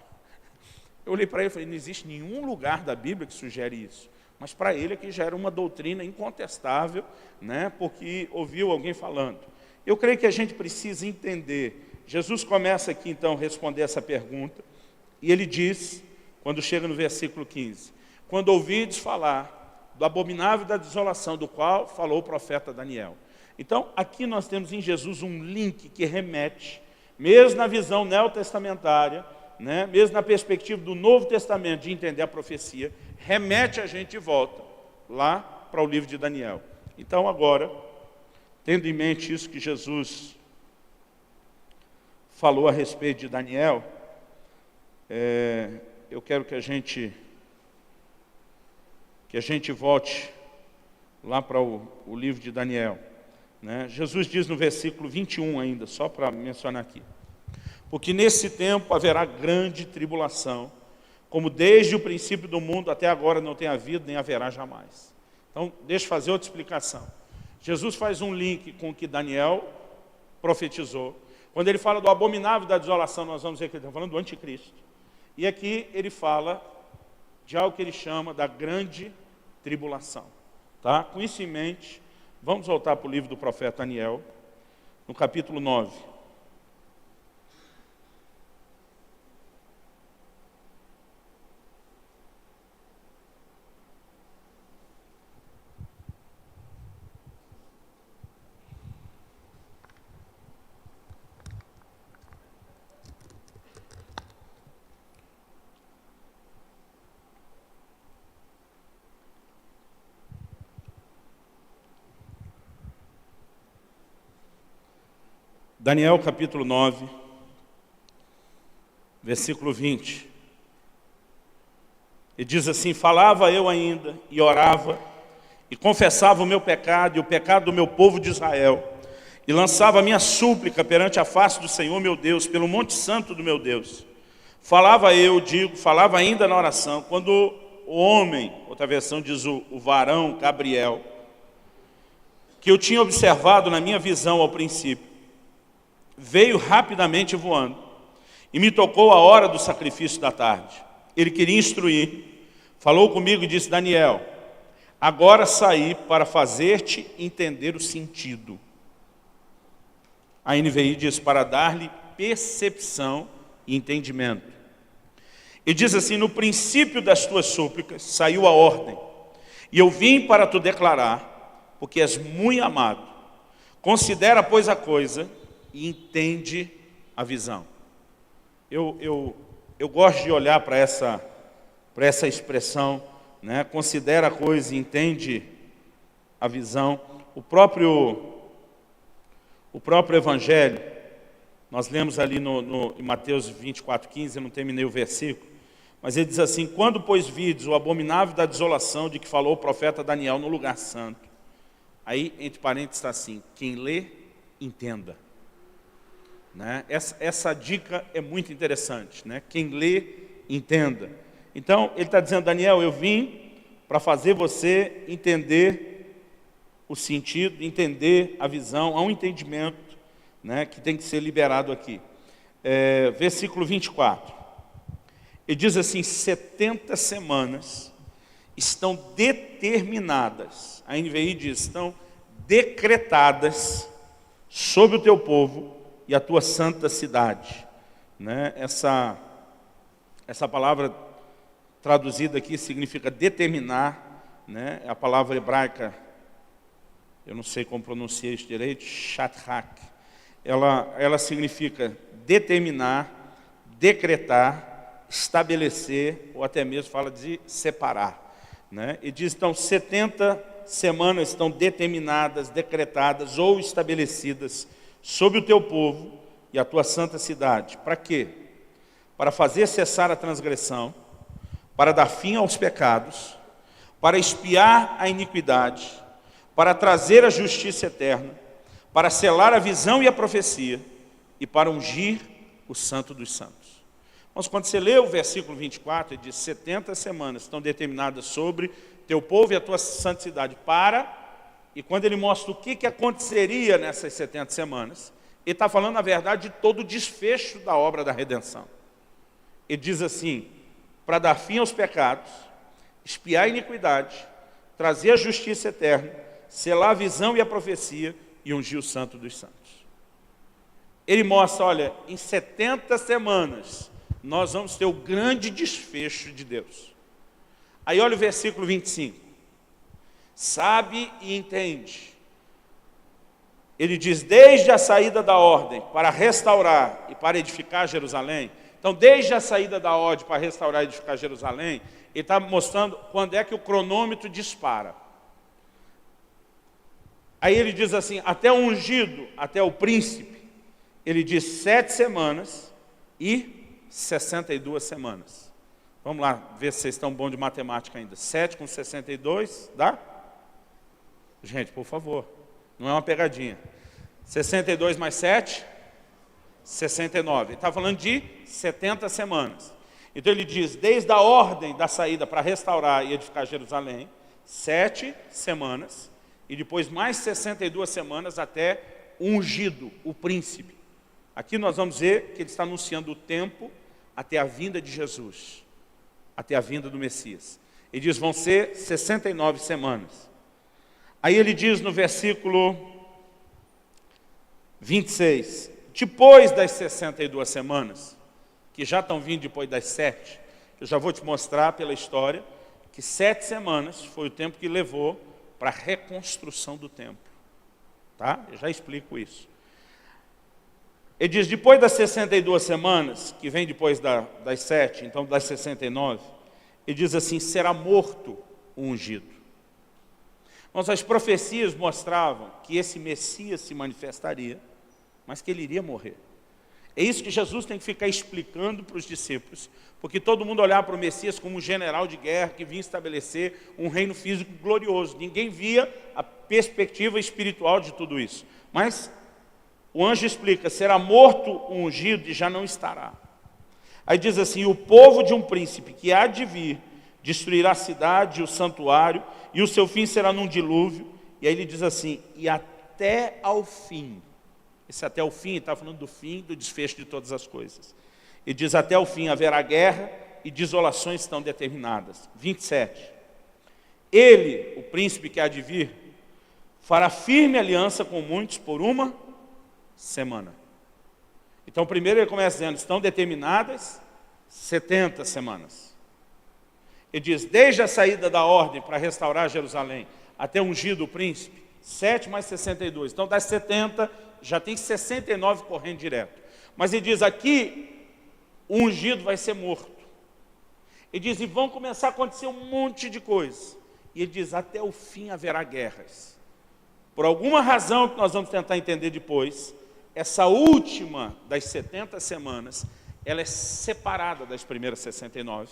Eu olhei para ele e falei, não existe nenhum lugar da Bíblia que sugere isso. Mas para ele aqui já era uma doutrina incontestável, né, porque ouviu alguém falando. Eu creio que a gente precisa entender. Jesus começa aqui então a responder essa pergunta. E ele diz, quando chega no versículo 15, quando ouvides falar do abominável da desolação, do qual falou o profeta Daniel. Então, aqui nós temos em Jesus um link que remete, mesmo na visão neotestamentária, né, mesmo na perspectiva do Novo Testamento, de entender a profecia, remete a gente de volta lá para o livro de Daniel. Então, agora, tendo em mente isso que Jesus falou a respeito de Daniel, eu quero que a gente volte lá para o livro de Daniel. Né? Jesus diz no versículo 21 ainda, só para mencionar aqui. Porque nesse tempo haverá grande tribulação, como desde o princípio do mundo até agora não tem havido, nem haverá jamais. Então, deixa eu fazer outra explicação. Jesus faz um link com o que Daniel profetizou. Quando ele fala do abominável da desolação, nós vamos ver que ele está falando do anticristo. E aqui ele fala de algo que ele chama da grande tribulação. Tá? Com isso em mente, vamos voltar para o livro do profeta Daniel, no capítulo 9. Daniel capítulo 9, versículo 20. E diz assim, falava eu ainda, e orava, e confessava o meu pecado, e o pecado do meu povo de Israel, e lançava a minha súplica perante a face do Senhor meu Deus, pelo monte santo do meu Deus. Falava ainda na oração, quando o homem, outra versão diz o varão Gabriel, que eu tinha observado na minha visão ao princípio, veio rapidamente voando e me tocou a hora do sacrifício da tarde. Ele queria instruir, falou comigo e disse, Daniel, agora saí para fazer-te entender o sentido. A NVI diz, para dar-lhe percepção e entendimento. E diz assim, no princípio das tuas súplicas saiu a ordem, e eu vim para te declarar, porque és muito amado. Considera, pois, a coisa e entende a visão. Eu gosto de olhar para essa expressão, né? Considera a coisa e entende a visão. O próprio Evangelho, nós lemos ali em Mateus 24:15, eu não terminei o versículo, mas ele diz assim, quando, pois, vides o abominável da desolação de que falou o profeta Daniel no lugar santo, aí, entre parênteses, está assim, quem lê, entenda. Né? Essa dica é muito interessante, né? Quem lê, entenda. Então, ele está dizendo, Daniel, eu vim para fazer você entender o sentido, entender a visão, há um entendimento, né, que tem que ser liberado aqui. Versículo 24. Ele diz assim, 70 semanas estão determinadas, a NVI diz, estão decretadas sobre o teu povo, e a tua santa cidade. Né? Essa palavra traduzida aqui significa determinar, né? A palavra hebraica, eu não sei como pronunciar isso direito, shathak. Ela significa determinar, decretar, estabelecer, ou até mesmo fala de separar. Né? E diz, então, 70 semanas estão determinadas, decretadas ou estabelecidas sobre o teu povo e a tua santa cidade. Para quê? Para fazer cessar a transgressão, para dar fim aos pecados, para expiar a iniquidade, para trazer a justiça eterna, para selar a visão e a profecia, e para ungir o santo dos santos. Mas quando você lê o versículo 24, ele diz, 70 semanas estão determinadas sobre teu povo e a tua santidade e quando ele mostra o que aconteceria nessas 70 semanas, ele está falando, na verdade, de todo o desfecho da obra da redenção. Ele diz assim, para dar fim aos pecados, expiar a iniquidade, trazer a justiça eterna, selar a visão e a profecia e ungir o santo dos santos. Ele mostra, olha, em 70 semanas, nós vamos ter o grande desfecho de Deus. Aí olha o versículo 25. Sabe e entende. Ele diz, desde a saída da ordem para restaurar e para edificar Jerusalém. Então, desde a saída da ordem para restaurar e edificar Jerusalém, ele está mostrando quando é que o cronômetro dispara. Aí ele diz assim, até o ungido, até o príncipe, ele diz 7 semanas e 62 semanas. Vamos lá, ver se vocês estão bons de matemática ainda. 7 com 62, dá? Gente, por favor, não é uma pegadinha. 62 mais 7, 69. Ele está falando de 70 semanas. Então ele diz, desde a ordem da saída para restaurar e edificar Jerusalém, 7 semanas, e depois mais 62 semanas até o ungido, o príncipe. Aqui nós vamos ver que ele está anunciando o tempo até a vinda de Jesus, até a vinda do Messias. Ele diz, vão ser 69 semanas. Aí ele diz no versículo 26, depois das 62 semanas, que já estão vindo depois das 7, eu já vou te mostrar pela história, que 7 semanas foi o tempo que levou para a reconstrução do templo. Tá? Eu já explico isso. Ele diz, depois das 62 semanas, que vem depois das 7, então das 69, ele diz assim, será morto o ungido. Mas as profecias mostravam que esse Messias se manifestaria, mas que ele iria morrer. É isso que Jesus tem que ficar explicando para os discípulos, porque todo mundo olhava para o Messias como um general de guerra que vinha estabelecer um reino físico glorioso. Ninguém via a perspectiva espiritual de tudo isso. Mas o anjo explica, será morto o ungido e já não estará. Aí diz assim, o povo de um príncipe que há de vir, destruirá a cidade e o santuário, e o seu fim será num dilúvio. E aí ele diz assim, e até ao fim. Esse até o fim, está falando do fim, do desfecho de todas as coisas. Ele diz, até o fim haverá guerra e desolações estão determinadas. 27. Ele, o príncipe que há de vir, fará firme aliança com muitos por uma semana. Então, primeiro ele começa dizendo, estão determinadas 70 semanas. Ele diz, desde a saída da ordem para restaurar Jerusalém, até ungido o príncipe, 7 mais 62. Então, das 70, já tem 69 correndo direto. Mas ele diz aqui, o ungido vai ser morto. Ele diz, e vão começar a acontecer um monte de coisas. E ele diz, até o fim haverá guerras. Por alguma razão que nós vamos tentar entender depois, essa última das 70 semanas, ela é separada das primeiras 69.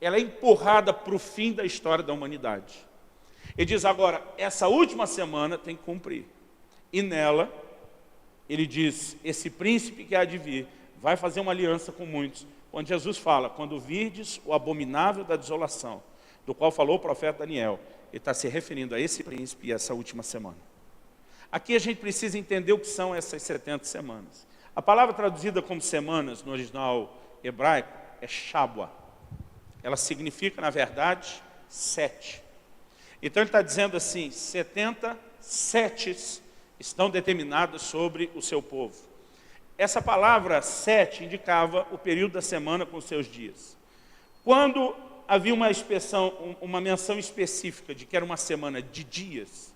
Ela é empurrada para o fim da história da humanidade. Ele diz agora, essa última semana tem que cumprir. E nela, ele diz, esse príncipe que há de vir, vai fazer uma aliança com muitos. Quando Jesus fala, quando virdes o abominável da desolação, do qual falou o profeta Daniel, ele está se referindo a esse príncipe e essa última semana. Aqui a gente precisa entender o que são essas 70 semanas. A palavra traduzida como semanas no original hebraico é Shabua. Ela significa, na verdade, 7. Então ele está dizendo assim, 70 setes estão determinadas sobre o seu povo. Essa palavra 7 indicava o período da semana com seus dias. Quando havia uma menção específica de que era uma semana de dias,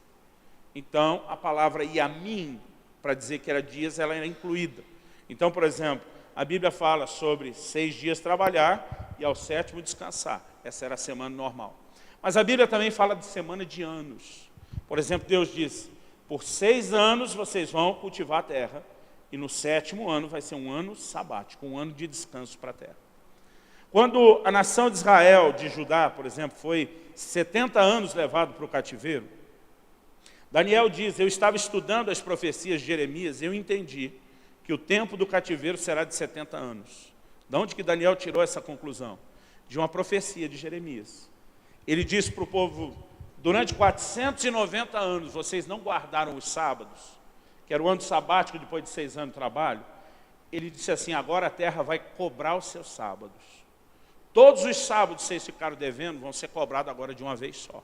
então a palavra Yamim, para dizer que era dias, ela era incluída. Então, por exemplo, a Bíblia fala sobre 6 dias trabalhar e ao 7º descansar. Essa era a semana normal. Mas a Bíblia também fala de semana de anos. Por exemplo, Deus diz, por 6 anos vocês vão cultivar a terra, e no 7º ano vai ser um ano sabático, um ano de descanso para a terra. Quando a nação de Israel, de Judá, por exemplo, foi 70 anos levado para o cativeiro, Daniel diz, eu estava estudando as profecias de Jeremias, e eu entendi que o tempo do cativeiro será de 70 anos. De onde que Daniel tirou essa conclusão? De uma profecia de Jeremias. Ele disse para o povo, durante 490 anos, vocês não guardaram os sábados, que era o ano sabático depois de 6 anos de trabalho. Ele disse assim, agora a terra vai cobrar os seus sábados. Todos os sábados que vocês ficaram devendo vão ser cobrados agora de uma vez só.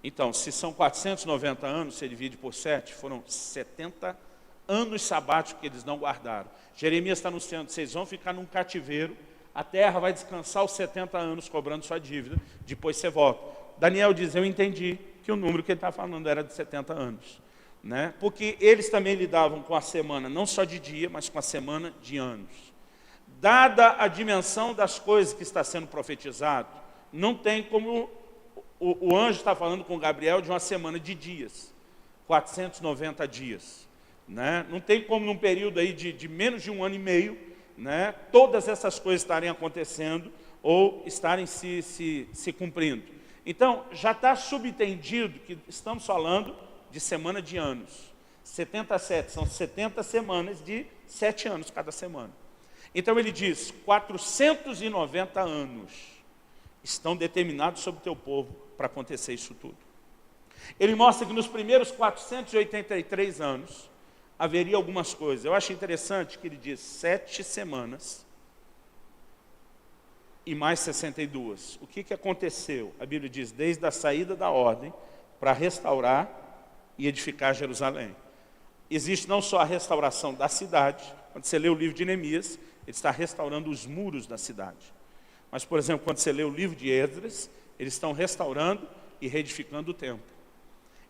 Então, se são 490 anos, você divide por 7, foram 70 anos sabáticos que eles não guardaram. Jeremias está anunciando, vocês vão ficar num cativeiro, a terra vai descansar os 70 anos cobrando sua dívida, depois você volta. Daniel diz, eu entendi que o número que ele está falando era de 70 anos. Né? Porque eles também lidavam com a semana, não só de dia, mas com a semana de anos. Dada a dimensão das coisas que está sendo profetizado, não tem como o anjo está falando com Gabriel de uma semana de dias, 490 dias. Né? Não tem como num período aí de menos de 1 ano e meio, né, todas essas coisas estarem acontecendo ou estarem se cumprindo. Então, já está subentendido que estamos falando de semana de anos. 77 são 70 semanas de 7 anos cada semana. Então ele diz, 490 anos estão determinados sobre o teu povo para acontecer isso tudo. Ele mostra que nos primeiros 483 anos haveria algumas coisas. Eu acho interessante que ele diz 7 semanas e mais 62. O que aconteceu? A Bíblia diz, desde a saída da ordem para restaurar e edificar Jerusalém. Existe não só a restauração da cidade, quando você lê o livro de Neemias, ele está restaurando os muros da cidade. Mas, por exemplo, quando você lê o livro de Esdras, eles estão restaurando e reedificando o templo.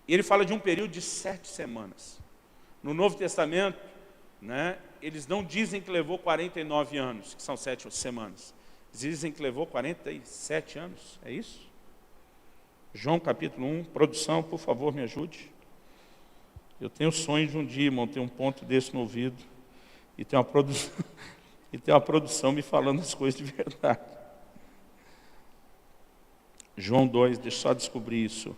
E ele fala de um período de 7 semanas. No Novo Testamento, né, eles não dizem que levou 49 anos, que são 7 semanas. Eles dizem que levou 47 anos, é isso? João capítulo 1, produção, por favor, me ajude. Eu tenho o sonho de um dia, irmão, ter um ponto desse no ouvido e ter uma produção me falando as coisas de verdade. João 2, deixa eu só descobrir isso.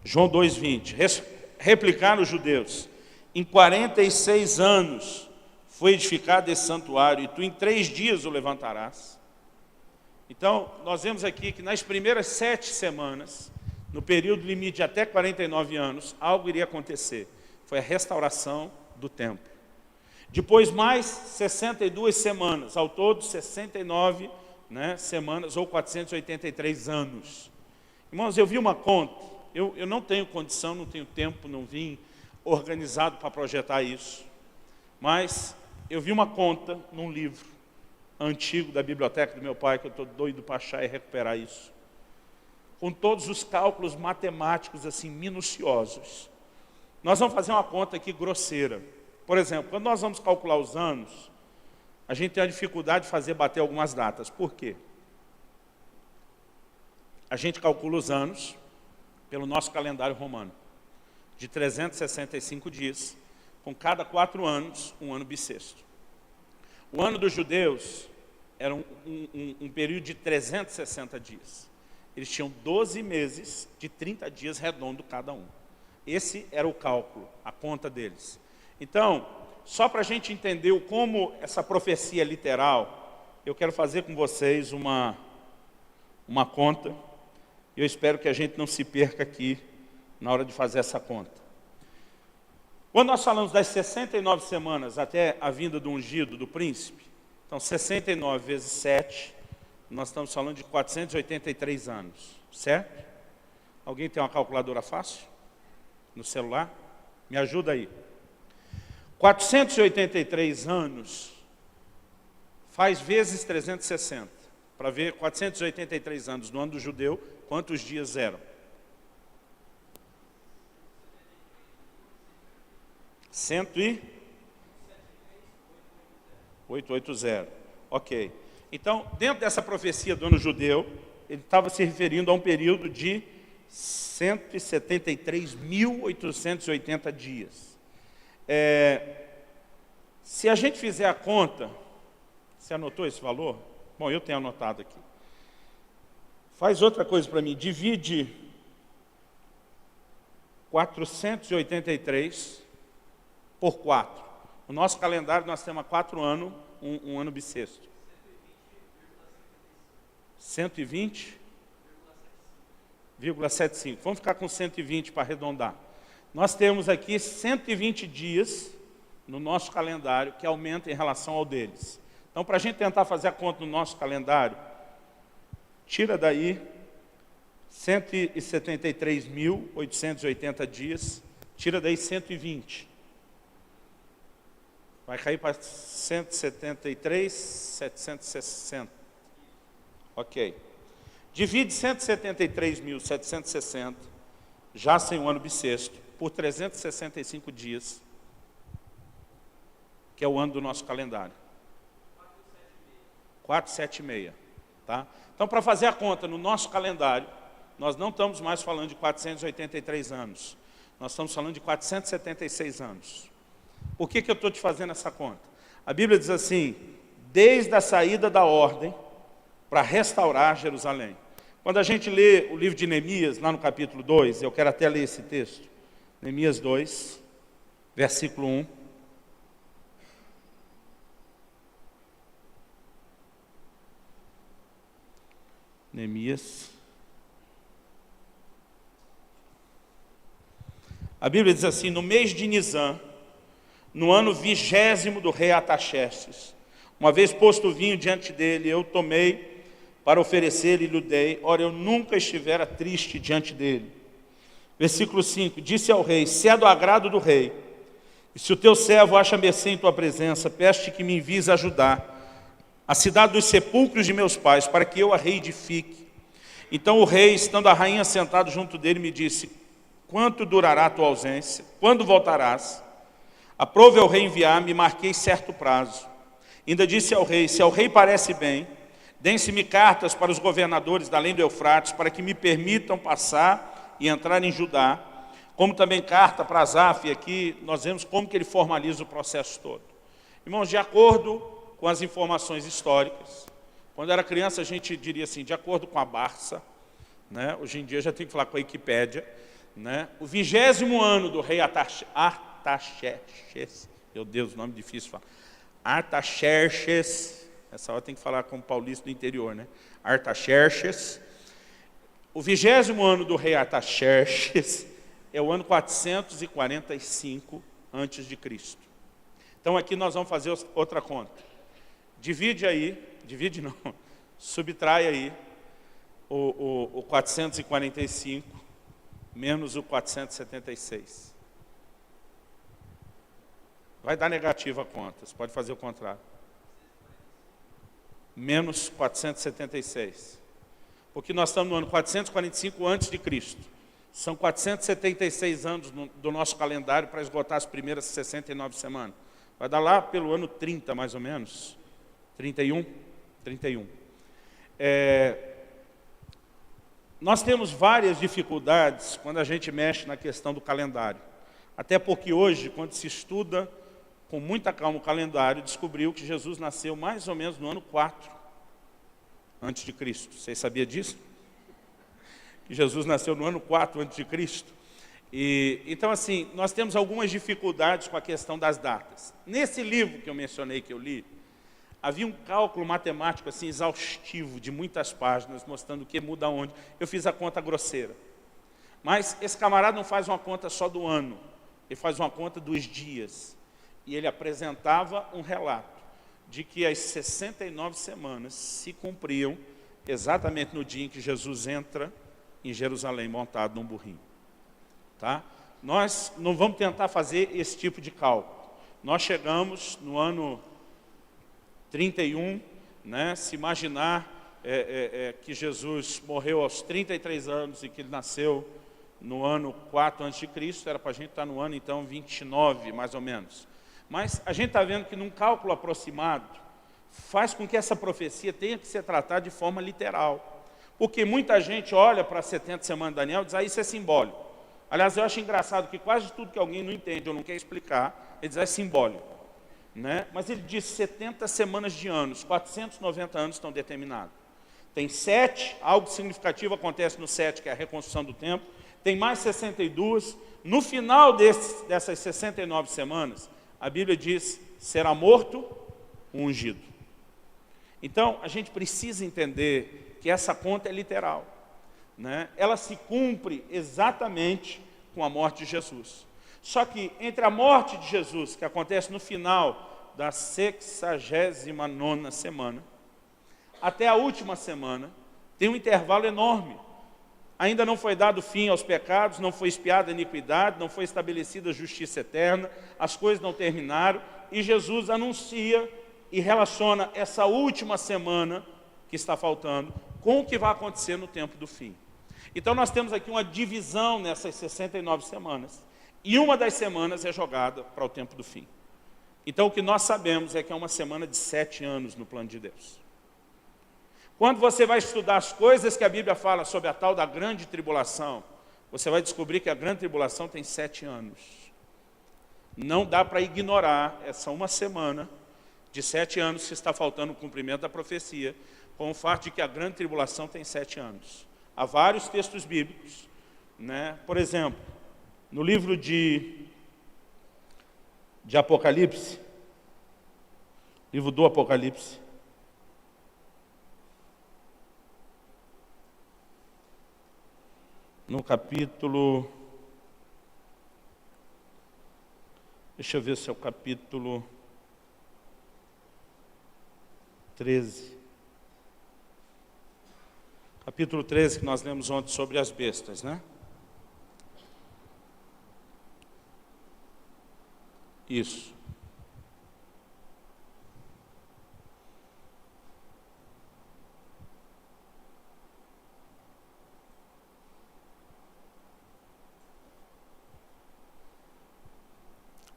João 2,20. Replicaram os judeus, em 46 anos foi edificado esse santuário e tu em 3 dias o levantarás. Então, nós vemos aqui que nas primeiras 7 semanas, no período limite de até 49 anos, algo iria acontecer. Foi a restauração do templo. Depois mais 62 semanas, ao todo 69 semanas ou 483 anos. Irmãos, eu vi uma conta, eu não tenho condição, não tenho tempo, não vim organizado para projetar isso, mas eu vi uma conta num livro antigo da biblioteca do meu pai, que eu estou doido para achar e recuperar isso, com todos os cálculos matemáticos assim minuciosos. Nós vamos fazer uma conta aqui grosseira. Por exemplo, quando nós vamos calcular os anos, a gente tem a dificuldade de fazer bater algumas datas. Por quê? A gente calcula os anos pelo nosso calendário romano, de 365 dias, com cada 4 anos, um ano bissexto. O ano dos judeus era um período de 360 dias. Eles tinham 12 meses de 30 dias redondo cada um. Esse era o cálculo, a conta deles. Então, só para a gente entender como essa profecia é literal, eu quero fazer com vocês uma conta. Eu espero que a gente não se perca aqui na hora de fazer essa conta. Quando nós falamos das 69 semanas até a vinda do ungido, do príncipe, então 69 vezes 7, nós estamos falando de 483 anos, certo? Alguém tem uma calculadora fácil? No celular? Me ajuda aí. 483 anos faz vezes 360. Para ver 483 anos no ano do judeu, quantos dias eram? 880. Ok. Então, dentro dessa profecia do ano judeu, ele estava se referindo a um período de 173.880 dias. Se a gente fizer a conta, você anotou esse valor? Bom, eu tenho anotado aqui. Faz outra coisa para mim, divide 483 por 4. No nosso calendário nós temos há 4 anos um ano bissexto. 120,75. Vamos ficar com 120 para arredondar. Nós temos aqui 120 dias no nosso calendário que aumenta em relação ao deles. Então, para a gente tentar fazer a conta no nosso calendário, tira daí 173.880 dias, tira daí 120. Vai cair para 173.760. Ok. Divide 173.760, já sem o ano bissexto, por 365 dias, que é o ano do nosso calendário. 476. Tá? Então, para fazer a conta no nosso calendário, nós não estamos mais falando de 483 anos. Nós estamos falando de 476 anos. Por que eu estou te fazendo essa conta? A Bíblia diz assim, desde a saída da ordem para restaurar Jerusalém. Quando a gente lê o livro de Neemias, lá no capítulo 2, eu quero até ler esse texto. Neemias 2, versículo 1. Neemias. A Bíblia diz assim, no mês de Nisan, no ano 20º do rei Artaxerxes, uma vez posto o vinho diante dele, eu tomei para oferecer e lhe dei, ora eu nunca estivera triste diante dele. Versículo 5, disse ao rei, se é do agrado do rei, e se o teu servo acha mercê em tua presença, peço-te que me envies ajudar a cidade dos sepulcros de meus pais, para que eu a reedifique. Então o rei, estando a rainha sentado junto dele, me disse, quanto durará a tua ausência? Quando voltarás? Aprove ao rei enviar-me, marquei certo prazo. Ainda disse ao rei, se ao rei parece bem, deem-se-me cartas para os governadores da além do Eufrates, para que me permitam passar e entrar em Judá, como também carta para Asaf, e aqui nós vemos como que ele formaliza o processo todo. Irmãos, de acordo com as informações históricas, quando era criança a gente diria assim, de acordo com a Barça, né? Hoje em dia já tem que falar com a Wikipédia, né? O 20º ano do rei Artaxerxes, meu Deus, nome difícil de falar, Artaxerxes, essa hora tem que falar com o paulista do interior, né? Artaxerxes, o 20º ano do rei Artaxerxes é o ano 445 antes de Cristo. Então aqui nós vamos fazer outra conta. Subtrai aí o 445 menos o 476. Vai dar negativa a conta, você pode fazer o contrário. Menos 476. Porque nós estamos no ano 445 antes de Cristo. São 476 anos do nosso calendário para esgotar as primeiras 69 semanas. Vai dar lá pelo ano 30, mais ou menos. 31. Nós temos várias dificuldades quando a gente mexe na questão do calendário. Até porque hoje, quando se estuda com muita calma o calendário, descobriu que Jesus nasceu mais ou menos no ano 4 antes de Cristo. Vocês sabiam disso? Que Jesus nasceu no ano 4 antes de Cristo. Então, assim, nós temos algumas dificuldades com a questão das datas. Nesse livro que eu mencionei, que eu li, havia um cálculo matemático assim, exaustivo, de muitas páginas, mostrando o que muda onde. Eu fiz a conta grosseira. Mas esse camarada não faz uma conta só do ano, ele faz uma conta dos dias. E ele apresentava um relato de que as 69 semanas se cumpriam exatamente no dia em que Jesus entra em Jerusalém, montado num burrinho. Tá? Nós não vamos tentar fazer esse tipo de cálculo. Nós chegamos no ano 31, né? Se imaginar que Jesus morreu aos 33 anos e que ele nasceu no ano 4 a.C., era para a gente estar no ano, então, 29, mais ou menos. Mas a gente está vendo que num cálculo aproximado, faz com que essa profecia tenha que ser tratada de forma literal. Porque muita gente olha para as 70 semanas de Daniel e diz, isso é simbólico. Aliás, eu acho engraçado que quase tudo que alguém não entende ou não quer explicar, ele diz, é simbólico. Né? Mas ele diz 70 semanas de anos, 490 anos estão determinados. Tem 7, algo significativo acontece no 7, que é a reconstrução do templo. tem mais 62. No final dessas 69 semanas, a Bíblia diz, será morto o ungido. Então, a gente precisa entender que essa conta é literal, né? Ela se cumpre exatamente com a morte de Jesus. Só que entre a morte de Jesus, que acontece no final da 69ª semana, até a última semana, tem um intervalo enorme. Ainda não foi dado fim aos pecados, não foi expiada a iniquidade, não foi estabelecida a justiça eterna, as coisas não terminaram, e Jesus anuncia e relaciona essa última semana que está faltando com o que vai acontecer no tempo do fim. Então nós temos aqui uma divisão nessas 69 semanas, e uma das semanas é jogada para o tempo do fim. Então o que nós sabemos é que é uma semana de 7 anos no plano de Deus. Quando você vai estudar as coisas que a Bíblia fala sobre a tal da grande tribulação, você vai descobrir que a grande tribulação tem 7 anos. Não dá para ignorar essa uma semana de 7 anos que está faltando o cumprimento da profecia, com o fato de que a grande tribulação tem 7 anos. Há vários textos bíblicos, né? Por exemplo, no livro de Apocalipse, livro do Apocalipse, no capítulo, deixa eu ver se é o capítulo 13. Capítulo 13 que nós lemos ontem sobre as bestas, né? Isso.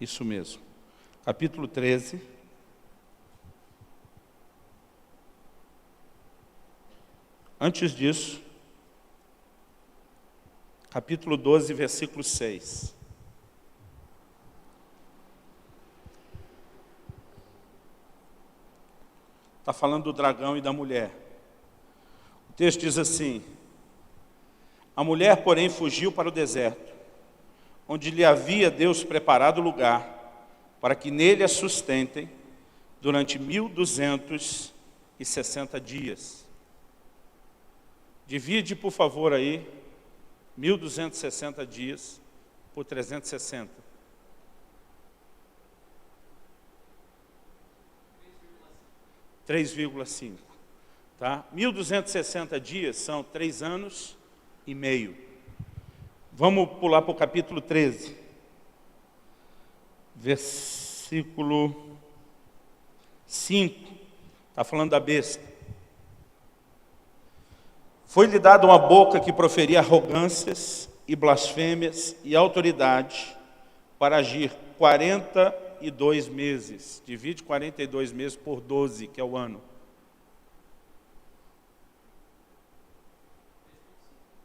Isso mesmo. Capítulo 13. Antes disso, capítulo 12, versículo 6. Está falando do dragão e da mulher. O texto diz assim: a mulher, porém, fugiu para o deserto, onde lhe havia Deus preparado lugar, para que nele a sustentem durante 1260 dias. Divide, por favor, aí, 1260 dias por 360. 3,5. Tá? 1260 dias são 3 anos e meio. Vamos pular para o capítulo 13. Versículo 5. Está falando da besta. Foi-lhe dada uma boca que proferia arrogâncias e blasfêmias e autoridade para agir 42 meses. Divide 42 meses por 12, que é o ano.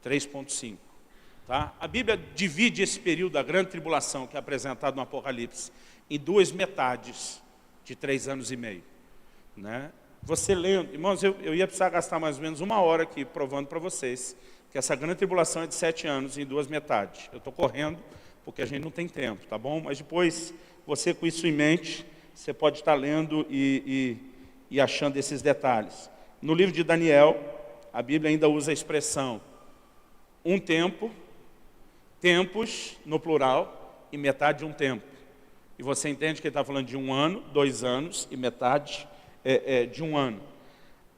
3,5. Tá? A Bíblia divide esse período da grande tribulação, que é apresentado no Apocalipse, em 2 metades de 3 anos e meio. Né? Você lendo, irmãos, eu ia precisar gastar mais ou menos 1 hora aqui provando para vocês que essa grande tribulação é de 7 anos em 2 metades. Eu estou correndo porque a gente não tem tempo, tá bom? Mas depois, você com isso em mente, você pode estar lendo e achando esses detalhes. No livro de Daniel, a Bíblia ainda usa a expressão um tempo, tempos, no plural, e metade de um tempo. E você entende que ele está falando de 1 ano, 2 anos e metade de 1 ano.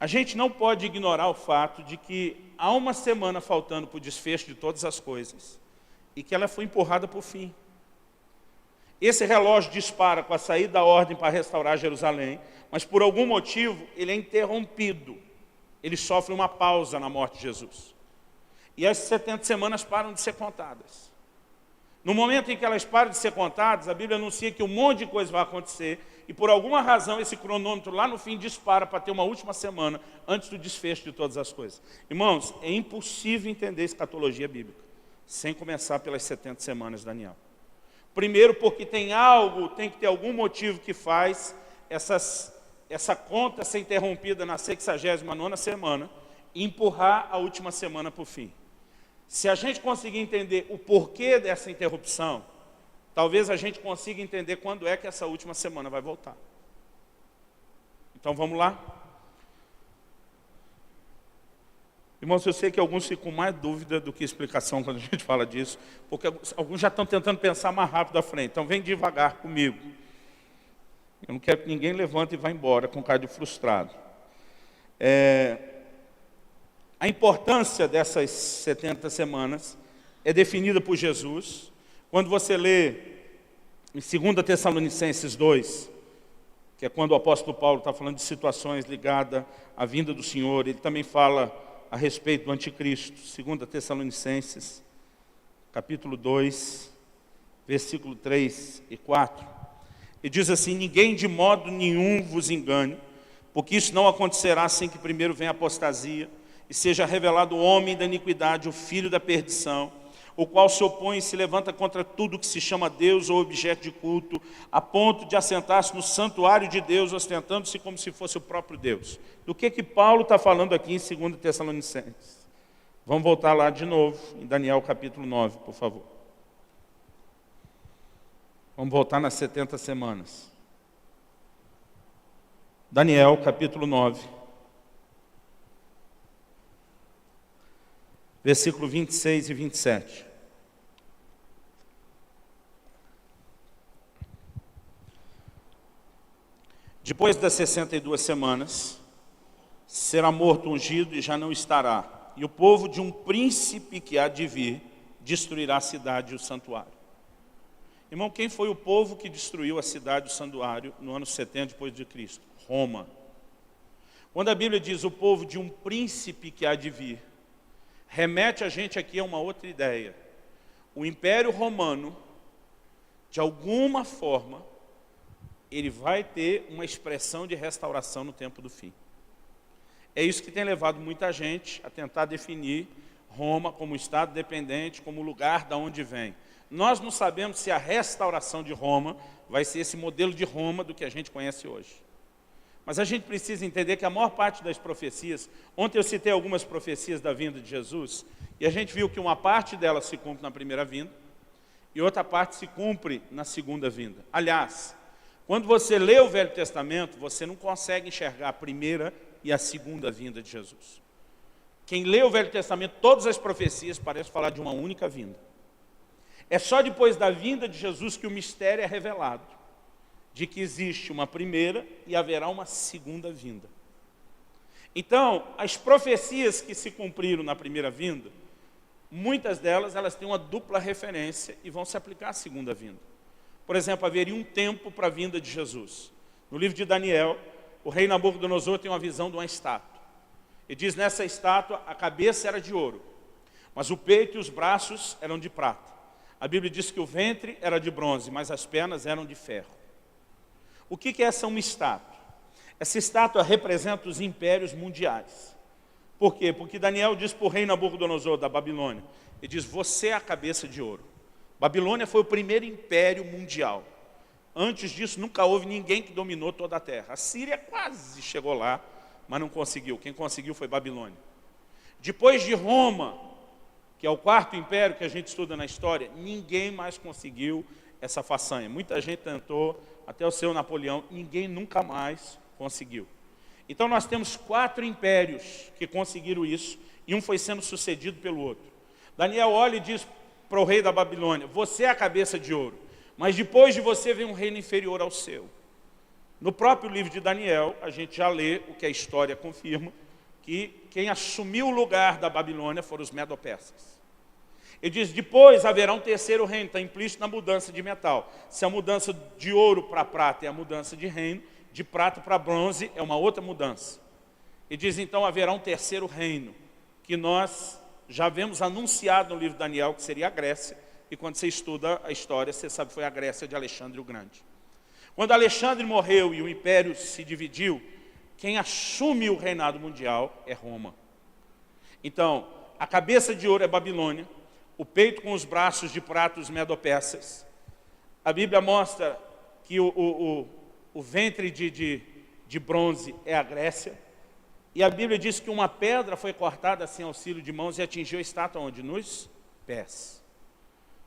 A gente não pode ignorar o fato de que há uma semana faltando para o desfecho de todas as coisas e que ela foi empurrada para o fim. Esse relógio dispara com a saída da ordem para restaurar Jerusalém, mas por algum motivo ele é interrompido. Ele sofre uma pausa na morte de Jesus. E as 70 semanas param de ser contadas. No momento em que elas param de ser contadas, a Bíblia anuncia que um monte de coisa vai acontecer e por alguma razão esse cronômetro lá no fim dispara para ter uma última semana antes do desfecho de todas as coisas. Irmãos, é impossível entender escatologia bíblica sem começar pelas 70 semanas de Daniel. Primeiro porque tem que ter algum motivo que faz essa conta ser interrompida na 69ª semana e empurrar a última semana para o fim. Se a gente conseguir entender o porquê dessa interrupção, talvez a gente consiga entender quando é que essa última semana vai voltar. Então vamos lá? Irmãos, eu sei que alguns ficam com mais dúvida do que explicação quando a gente fala disso, porque alguns já estão tentando pensar mais rápido à frente. Então vem devagar comigo. Eu não quero que ninguém levante e vá embora com cara de frustrado. A importância dessas 70 semanas é definida por Jesus. Quando você lê em 2 Tessalonicenses 2, que é quando o apóstolo Paulo está falando de situações ligadas à vinda do Senhor, ele também fala a respeito do anticristo. 2 Tessalonicenses, capítulo 2, versículo 3 e 4. E diz assim: ninguém de modo nenhum vos engane, porque isso não acontecerá sem que primeiro venha a apostasia, e seja revelado o homem da iniquidade, o filho da perdição, o qual se opõe e se levanta contra tudo que se chama Deus ou objeto de culto, a ponto de assentar-se no santuário de Deus, ostentando-se como se fosse o próprio Deus. Do que Paulo está falando aqui em 2 Tessalonicenses? Vamos voltar lá de novo, em Daniel capítulo 9, por favor. Vamos voltar nas 70 semanas. Daniel capítulo 9. Versículo 26 e 27. Depois das 62 semanas, será morto ungido e já não estará. E o povo de um príncipe que há de vir destruirá a cidade e o santuário. Irmão, quem foi o povo que destruiu a cidade e o santuário no ano 70 depois de Cristo? Roma. Quando a Bíblia diz o povo de um príncipe que há de vir, remete a gente aqui a uma outra ideia. O Império Romano, de alguma forma, ele vai ter uma expressão de restauração no tempo do fim. É isso que tem levado muita gente a tentar definir Roma como Estado dependente, como lugar da onde vem. Nós não sabemos se a restauração de Roma vai ser esse modelo de Roma do que a gente conhece hoje. Mas a gente precisa entender que a maior parte das profecias, ontem eu citei algumas profecias da vinda de Jesus, e a gente viu que uma parte delas se cumpre na primeira vinda, e outra parte se cumpre na segunda vinda. Aliás, quando você lê o Velho Testamento, você não consegue enxergar a primeira e a segunda vinda de Jesus. Quem lê o Velho Testamento, todas as profecias parecem falar de uma única vinda. É só depois da vinda de Jesus que o mistério é revelado, de que existe uma primeira e haverá uma segunda vinda. Então, as profecias que se cumpriram na primeira vinda, muitas delas elas têm uma dupla referência e vão se aplicar à segunda vinda. Por exemplo, haveria um tempo para a vinda de Jesus. No livro de Daniel, o rei Nabucodonosor tem uma visão de uma estátua. E diz, nessa estátua, a cabeça era de ouro, mas o peito e os braços eram de prata. A Bíblia diz que o ventre era de bronze, mas as pernas eram de ferro. O que é essa uma estátua? Essa estátua representa os impérios mundiais. Por quê? Porque Daniel diz para o rei Nabucodonosor da Babilônia, ele diz, você é a cabeça de ouro. Babilônia foi o primeiro império mundial. Antes disso, nunca houve ninguém que dominou toda a terra. A Síria quase chegou lá, mas não conseguiu. Quem conseguiu foi Babilônia. Depois de Roma, que é o quarto império que a gente estuda na história, ninguém mais conseguiu essa façanha. Muita gente tentou, até o seu Napoleão, ninguém nunca mais conseguiu. Então nós temos 4 impérios que conseguiram isso, e um foi sendo sucedido pelo outro. Daniel olha e diz para o rei da Babilônia, você é a cabeça de ouro, mas depois de você vem um reino inferior ao seu. No próprio livro de Daniel, a gente já lê o que a história confirma, que quem assumiu o lugar da Babilônia foram os medo-persas. Ele diz, depois haverá um terceiro reino, está implícito na mudança de metal. Se a mudança de ouro para prata é a mudança de reino, de prata para bronze é uma outra mudança. Ele diz, então haverá um terceiro reino, que nós já vemos anunciado no livro de Daniel, que seria a Grécia, e quando você estuda a história, você sabe que foi a Grécia de Alexandre o Grande. Quando Alexandre morreu e o império se dividiu, quem assume o reinado mundial é Roma. Então, a cabeça de ouro é Babilônia, o peito com os braços de prata, os medo-persas. A Bíblia mostra que o ventre de bronze é a Grécia, E a Bíblia diz que uma pedra foi cortada sem auxílio de mãos e atingiu a estátua onde? Nos pés.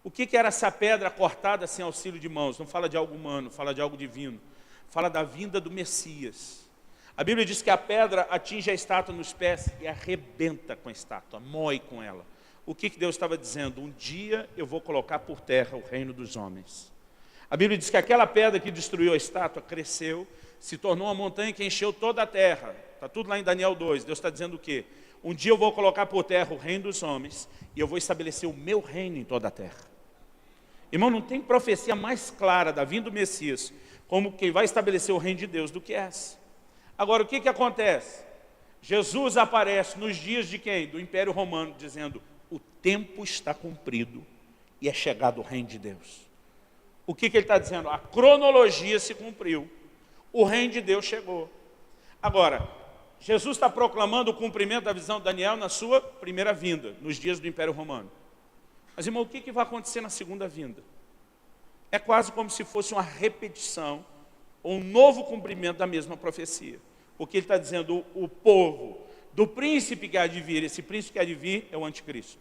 O que era essa pedra cortada sem auxílio de mãos? Não fala de algo humano, fala de algo divino. Fala da vinda do Messias. A Bíblia diz que a pedra atinge a estátua nos pés e arrebenta com a estátua, mói com ela. O que Deus estava dizendo? Um dia eu vou colocar por terra o reino dos homens. A Bíblia diz que aquela pedra que destruiu a estátua cresceu, se tornou uma montanha que encheu toda a terra. Está tudo lá em Daniel 2. Deus está dizendo o quê? Um dia eu vou colocar por terra o reino dos homens e eu vou estabelecer o meu reino em toda a terra. Irmão, não tem profecia mais clara da vinda do Messias como quem vai estabelecer o reino de Deus do que essa. Agora, o que acontece? Jesus aparece nos dias de quem? Do Império Romano, dizendo, o tempo está cumprido e é chegado o reino de Deus. O que ele está dizendo? A cronologia se cumpriu, o reino de Deus chegou. Agora, Jesus está proclamando o cumprimento da visão de Daniel na sua primeira vinda, nos dias do Império Romano. Mas, irmão, o que vai acontecer na segunda vinda? É quase como se fosse uma repetição ou um novo cumprimento da mesma profecia. Porque ele está dizendo, o povo do príncipe que há de vir, esse príncipe que há de vir é o anticristo.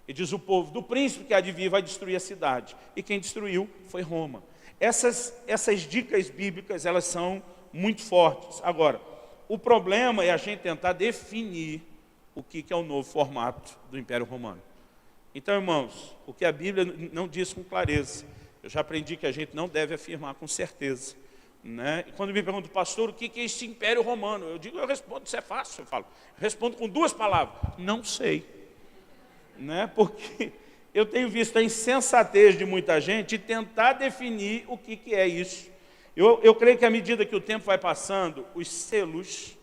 Ele diz, o povo do príncipe que há de vir vai destruir a cidade. E quem destruiu foi Roma. Essas dicas bíblicas, elas são muito fortes. Agora, o problema é a gente tentar definir o que é o novo formato do Império Romano. Então, irmãos, o que a Bíblia não diz com clareza, eu já aprendi que a gente não deve afirmar com certeza. Né? E quando me perguntam, pastor, o que é esse Império Romano? Eu respondo, isso é fácil, eu respondo com 2 palavras, não sei. Né? Porque eu tenho visto a insensatez de muita gente tentar definir o que é isso. Eu creio que à medida que o tempo vai passando, os selos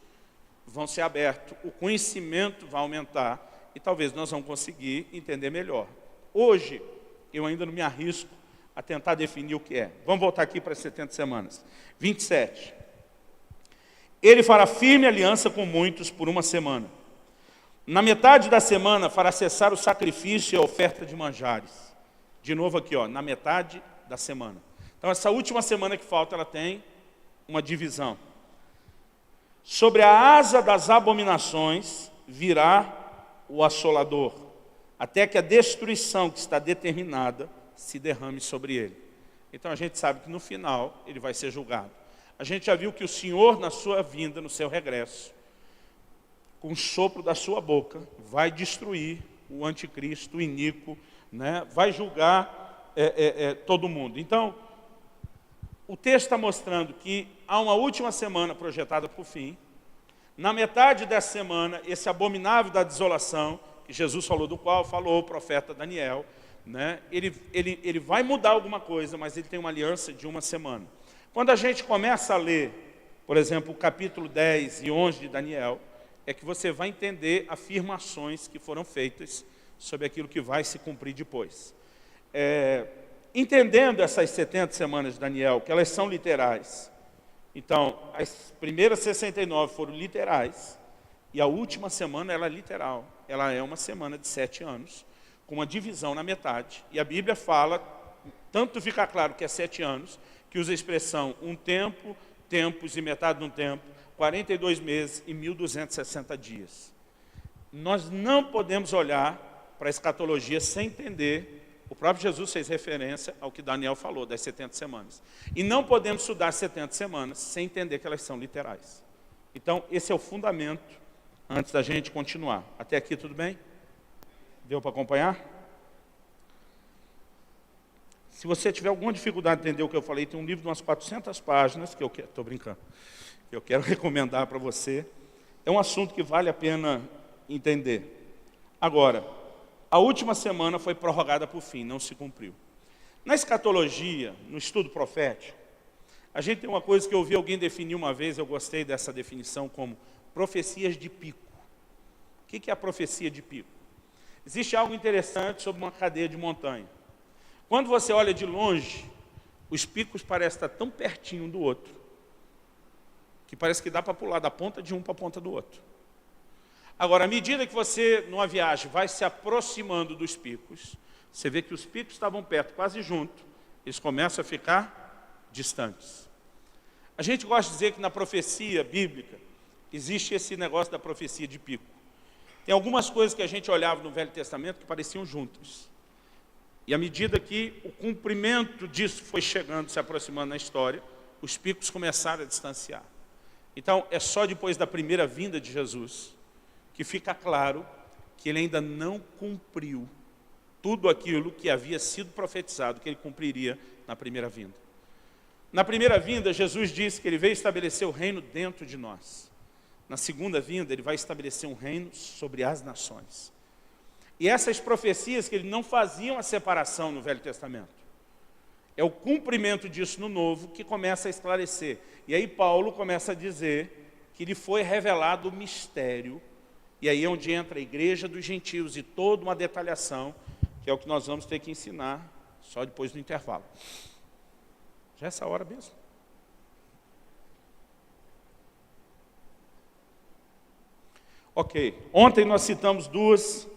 vão ser abertos, o conhecimento vai aumentar e talvez nós vamos conseguir entender melhor. Hoje, eu ainda não me arrisco a tentar definir o que é. Vamos voltar aqui para as 70 semanas. 27. Ele fará firme aliança com muitos por 1 semana. Na metade da semana fará cessar o sacrifício e a oferta de manjares. De novo aqui, na metade da semana. Então essa última semana que falta, ela tem uma divisão. Sobre a asa das abominações virá o assolador, até que a destruição que está determinada se derrame sobre ele. Então a gente sabe que no final ele vai ser julgado. A gente já viu que o Senhor, na sua vinda, no seu regresso, com o sopro da sua boca, vai destruir o anticristo, o iníquo, né? Vai julgar todo mundo. Então, o texto está mostrando que há uma última semana projetada para o fim. Na metade dessa semana, esse abominável da desolação, que Jesus falou, do qual falou o profeta Daniel, né? Ele vai mudar alguma coisa, mas ele tem uma aliança de 1 semana. Quando a gente começa a ler, por exemplo, o capítulo 10 e 11 de Daniel, é que você vai entender afirmações que foram feitas sobre aquilo que vai se cumprir depois. Entendendo essas 70 semanas de Daniel, que elas são literais. Então, as primeiras 69 foram literais, e a última semana ela é literal. Ela é uma semana de 7 anos, com uma divisão na metade. E a Bíblia fala, tanto fica claro que é 7 anos, que usa a expressão um tempo, tempos e metade de um tempo, 42 meses e 1.260 dias. Nós não podemos olhar para a escatologia sem entender. O próprio Jesus fez referência ao que Daniel falou, das 70 semanas. E não podemos estudar as 70 semanas sem entender que elas são literais. Então, esse é o fundamento antes da gente continuar. Até aqui, tudo bem? Deu para acompanhar? Se você tiver alguma dificuldade de entender o que eu falei, tem um livro de umas 400 páginas, que eu quero, estou brincando, que eu quero recomendar para você. É um assunto que vale a pena entender. Agora, a última semana foi prorrogada por fim, não se cumpriu. Na escatologia, no estudo profético, a gente tem uma coisa que eu ouvi alguém definir uma vez, eu gostei dessa definição, como profecias de pico. O que é a profecia de pico? Existe algo interessante sobre uma cadeia de montanha. Quando você olha de longe, os picos parecem estar tão pertinho um do outro, que parece que dá para pular da ponta de um para a ponta do outro. Agora, à medida que você, numa viagem, vai se aproximando dos picos, você vê que os picos estavam perto, quase junto, eles começam a ficar distantes. A gente gosta de dizer que na profecia bíblica, existe esse negócio da profecia de pico. Tem algumas coisas que a gente olhava no Velho Testamento que pareciam juntas. E à medida que o cumprimento disso foi chegando, se aproximando na história, os picos começaram a distanciar. Então, é só depois da primeira vinda de Jesus que fica claro que ele ainda não cumpriu tudo aquilo que havia sido profetizado, que ele cumpriria na primeira vinda. Na primeira vinda, Jesus disse que ele veio estabelecer o reino dentro de nós. Na segunda vinda, ele vai estabelecer um reino sobre as nações. E essas profecias que ele não faziam a separação no Velho Testamento. É o cumprimento disso no Novo que começa a esclarecer. E aí Paulo começa a dizer que lhe foi revelado o mistério. E aí é onde entra a igreja dos gentios e toda uma detalhação, que é o que nós vamos ter que ensinar só depois do intervalo. Já é essa hora mesmo. Ok, ontem nós citamos duas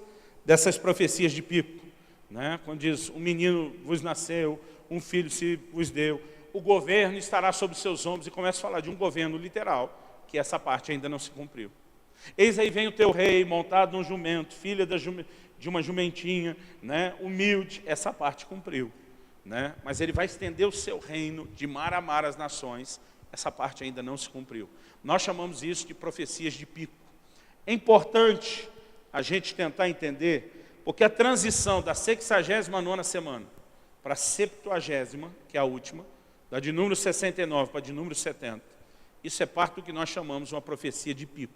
dessas profecias de pico, né? Quando diz, um menino vos nasceu, um filho se vos deu, o governo estará sobre seus ombros, e começa a falar de um governo literal, que essa parte ainda não se cumpriu. Eis aí vem o teu rei, montado num jumento, filha de uma jumentinha, né? Humilde, essa parte cumpriu, né? Mas ele vai estender o seu reino de mar a mar as nações, essa parte ainda não se cumpriu. Nós chamamos isso de profecias de pico. É importante a gente tentar entender, porque a transição da 69ª semana para a 70ª, que é a última, da de número 69 para a de número 70, isso é parte do que nós chamamos uma profecia de pico.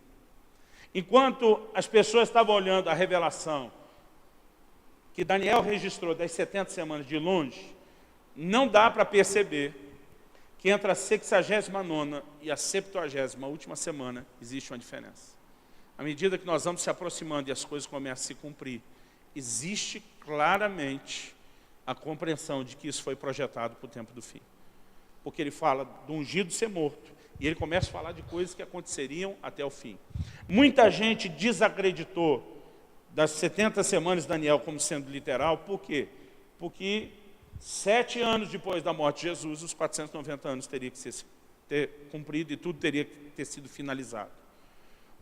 Enquanto as pessoas estavam olhando a revelação que Daniel registrou das 70 semanas de longe, não dá para perceber que entre a 69ª e a 70ª, última semana, existe uma diferença. À medida que nós vamos se aproximando e as coisas começam a se cumprir, existe claramente a compreensão de que isso foi projetado para o tempo do fim. Porque ele fala do ungido ser morto, e ele começa a falar de coisas que aconteceriam até o fim. Muita gente desacreditou das 70 semanas de Daniel como sendo literal, por quê? Porque 7 anos depois da morte de Jesus, os 490 anos teriam que ter cumprido e tudo teria que ter sido finalizado.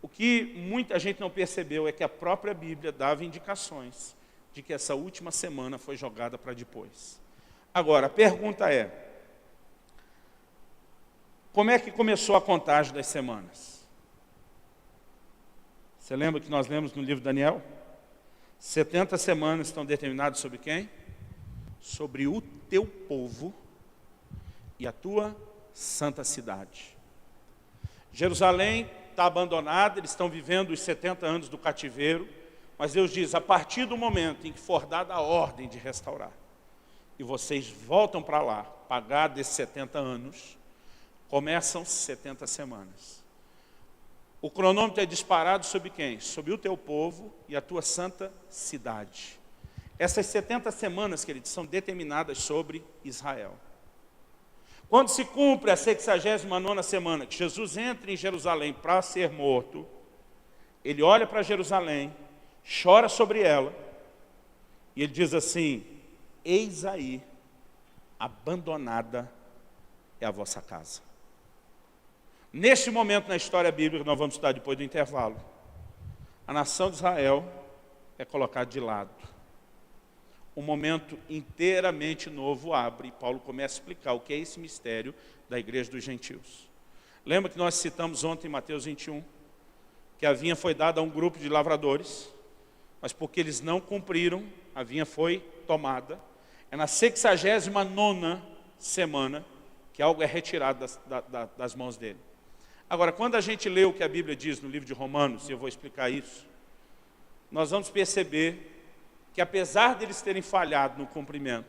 O que muita gente não percebeu é que a própria Bíblia dava indicações de que essa última semana foi jogada para depois. Agora, a pergunta é, como é que começou a contagem das semanas? Você lembra que nós lemos no livro de Daniel? 70 semanas estão determinadas sobre quem? Sobre o teu povo e a tua santa cidade. Jerusalém está abandonada, eles estão vivendo os 70 anos do cativeiro, mas Deus diz, a partir do momento em que for dada a ordem de restaurar, e vocês voltam para lá, pagar desses 70 anos, começam 70 semanas. O cronômetro é disparado sobre quem? Sobre o teu povo e a tua santa cidade. Essas 70 semanas, queridos, são determinadas sobre Israel. Quando se cumpre a 69ª semana, que Jesus entra em Jerusalém para ser morto, ele olha para Jerusalém, chora sobre ela, e ele diz assim, eis aí, abandonada é a vossa casa. Neste momento na história bíblica, nós vamos estudar depois do intervalo, a nação de Israel é colocada de lado. Um momento inteiramente novo abre, e Paulo começa a explicar o que é esse mistério da igreja dos gentios. Lembra que nós citamos ontem em Mateus 21, que a vinha foi dada a um grupo de lavradores, mas porque eles não cumpriram, a vinha foi tomada. É na 69ª semana que algo é retirado das mãos dele. Agora, quando a gente lê o que a Bíblia diz no livro de Romanos, e eu vou explicar isso, nós vamos perceber que apesar deles terem falhado no cumprimento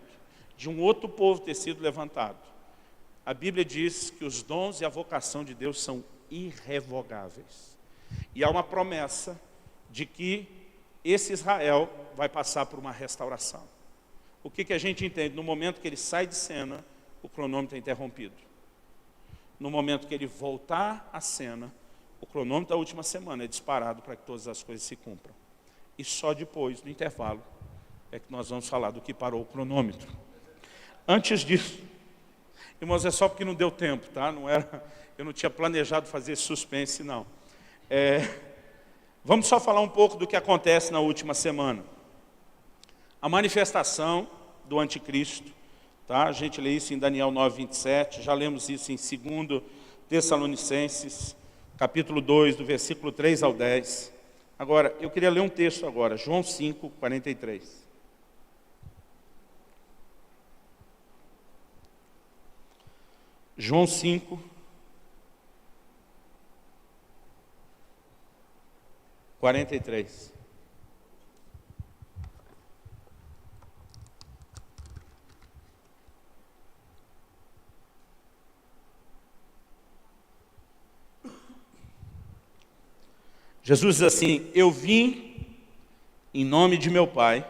de um outro povo ter sido levantado, a Bíblia diz que os dons e a vocação de Deus são irrevogáveis. E há uma promessa de que esse Israel vai passar por uma restauração. O que a gente entende? No momento que ele sai de cena, o cronômetro é interrompido. No momento que ele voltar à cena, o cronômetro da última semana é disparado para que todas as coisas se cumpram. E só depois, no intervalo, é que nós vamos falar do que parou o cronômetro. Antes disso, irmãos, é só porque não deu tempo, tá? Eu não tinha planejado fazer suspense, não. Vamos só falar um pouco do que acontece na última semana. A manifestação do anticristo, tá? A gente lê isso em Daniel 9:27, já lemos isso em 2 Tessalonicenses, capítulo 2, do versículo 3 ao 10. Agora, eu queria ler um texto agora, João 5:43. João 5:43. Jesus diz assim: eu vim em nome de meu Pai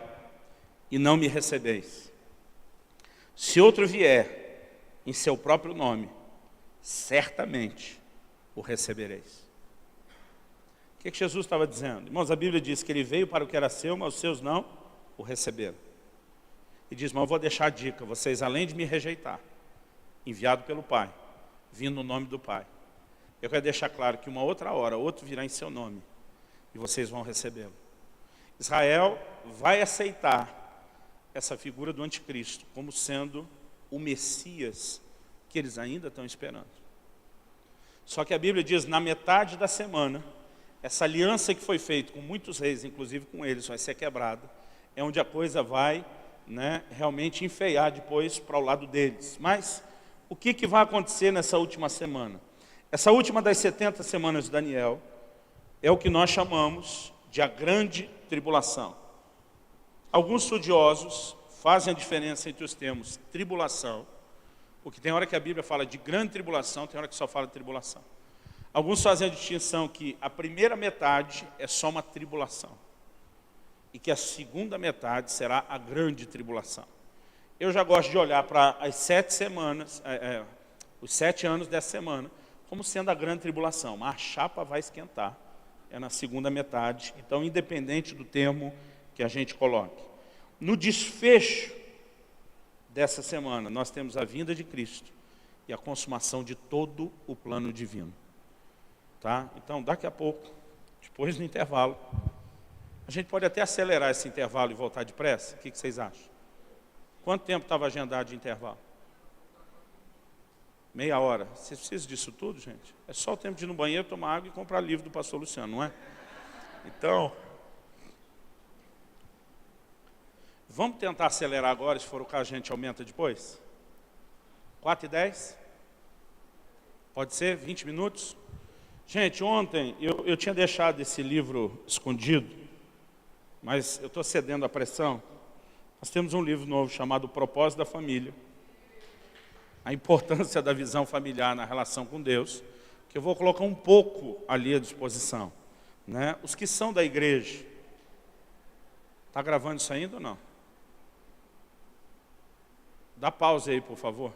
e não me recebeis. Se outro vier em seu próprio nome, certamente o recebereis. O que Jesus estava dizendo? Irmãos, a Bíblia diz que ele veio para o que era seu, mas os seus não o receberam. E diz: mas eu vou deixar a dica, vocês além de me rejeitar, enviado pelo Pai, vindo no nome do Pai, eu quero deixar claro que uma outra hora, outro virá em seu nome, e vocês vão recebê-lo. Israel vai aceitar essa figura do anticristo como sendo o Messias que eles ainda estão esperando. Só que a Bíblia diz, na metade da semana, essa aliança que foi feita com muitos reis, inclusive com eles, vai ser quebrada. É onde a coisa vai, realmente enfeiar depois para o lado deles. Mas o que vai acontecer nessa última semana? Essa última das 70 semanas de Daniel é o que nós chamamos de a grande tribulação. Alguns estudiosos fazem a diferença entre os termos tribulação, porque tem hora que a Bíblia fala de grande tribulação, tem hora que só fala de tribulação. Alguns fazem a distinção que a primeira metade é só uma tribulação e que a segunda metade será a grande tribulação. Eu já gosto de olhar para as 7 semanas, os 7 anos dessa semana, como sendo a grande tribulação, mas a chapa vai esquentar, é na segunda metade, então independente do termo que a gente coloque. No desfecho dessa semana, nós temos a vinda de Cristo e a consumação de todo o plano divino. Tá? Então, daqui a pouco, depois do intervalo, a gente pode até acelerar esse intervalo e voltar depressa, o que vocês acham? Quanto tempo estava agendado de intervalo? Meia hora. Vocês precisam disso tudo, gente? É só o tempo de ir no banheiro, tomar água e comprar livro do pastor Luciano, não é? Então, vamos tentar acelerar agora, se for o caso a gente aumenta depois? 4:10? Pode ser? 20 minutos? Gente, ontem eu tinha deixado esse livro escondido, mas eu estou cedendo à pressão. Nós temos um livro novo chamado O Propósito da Família. A importância da visão familiar na relação com Deus, que eu vou colocar um pouco ali à disposição. Os que são da igreja, está gravando isso ainda ou não? Dá pausa aí, por favor.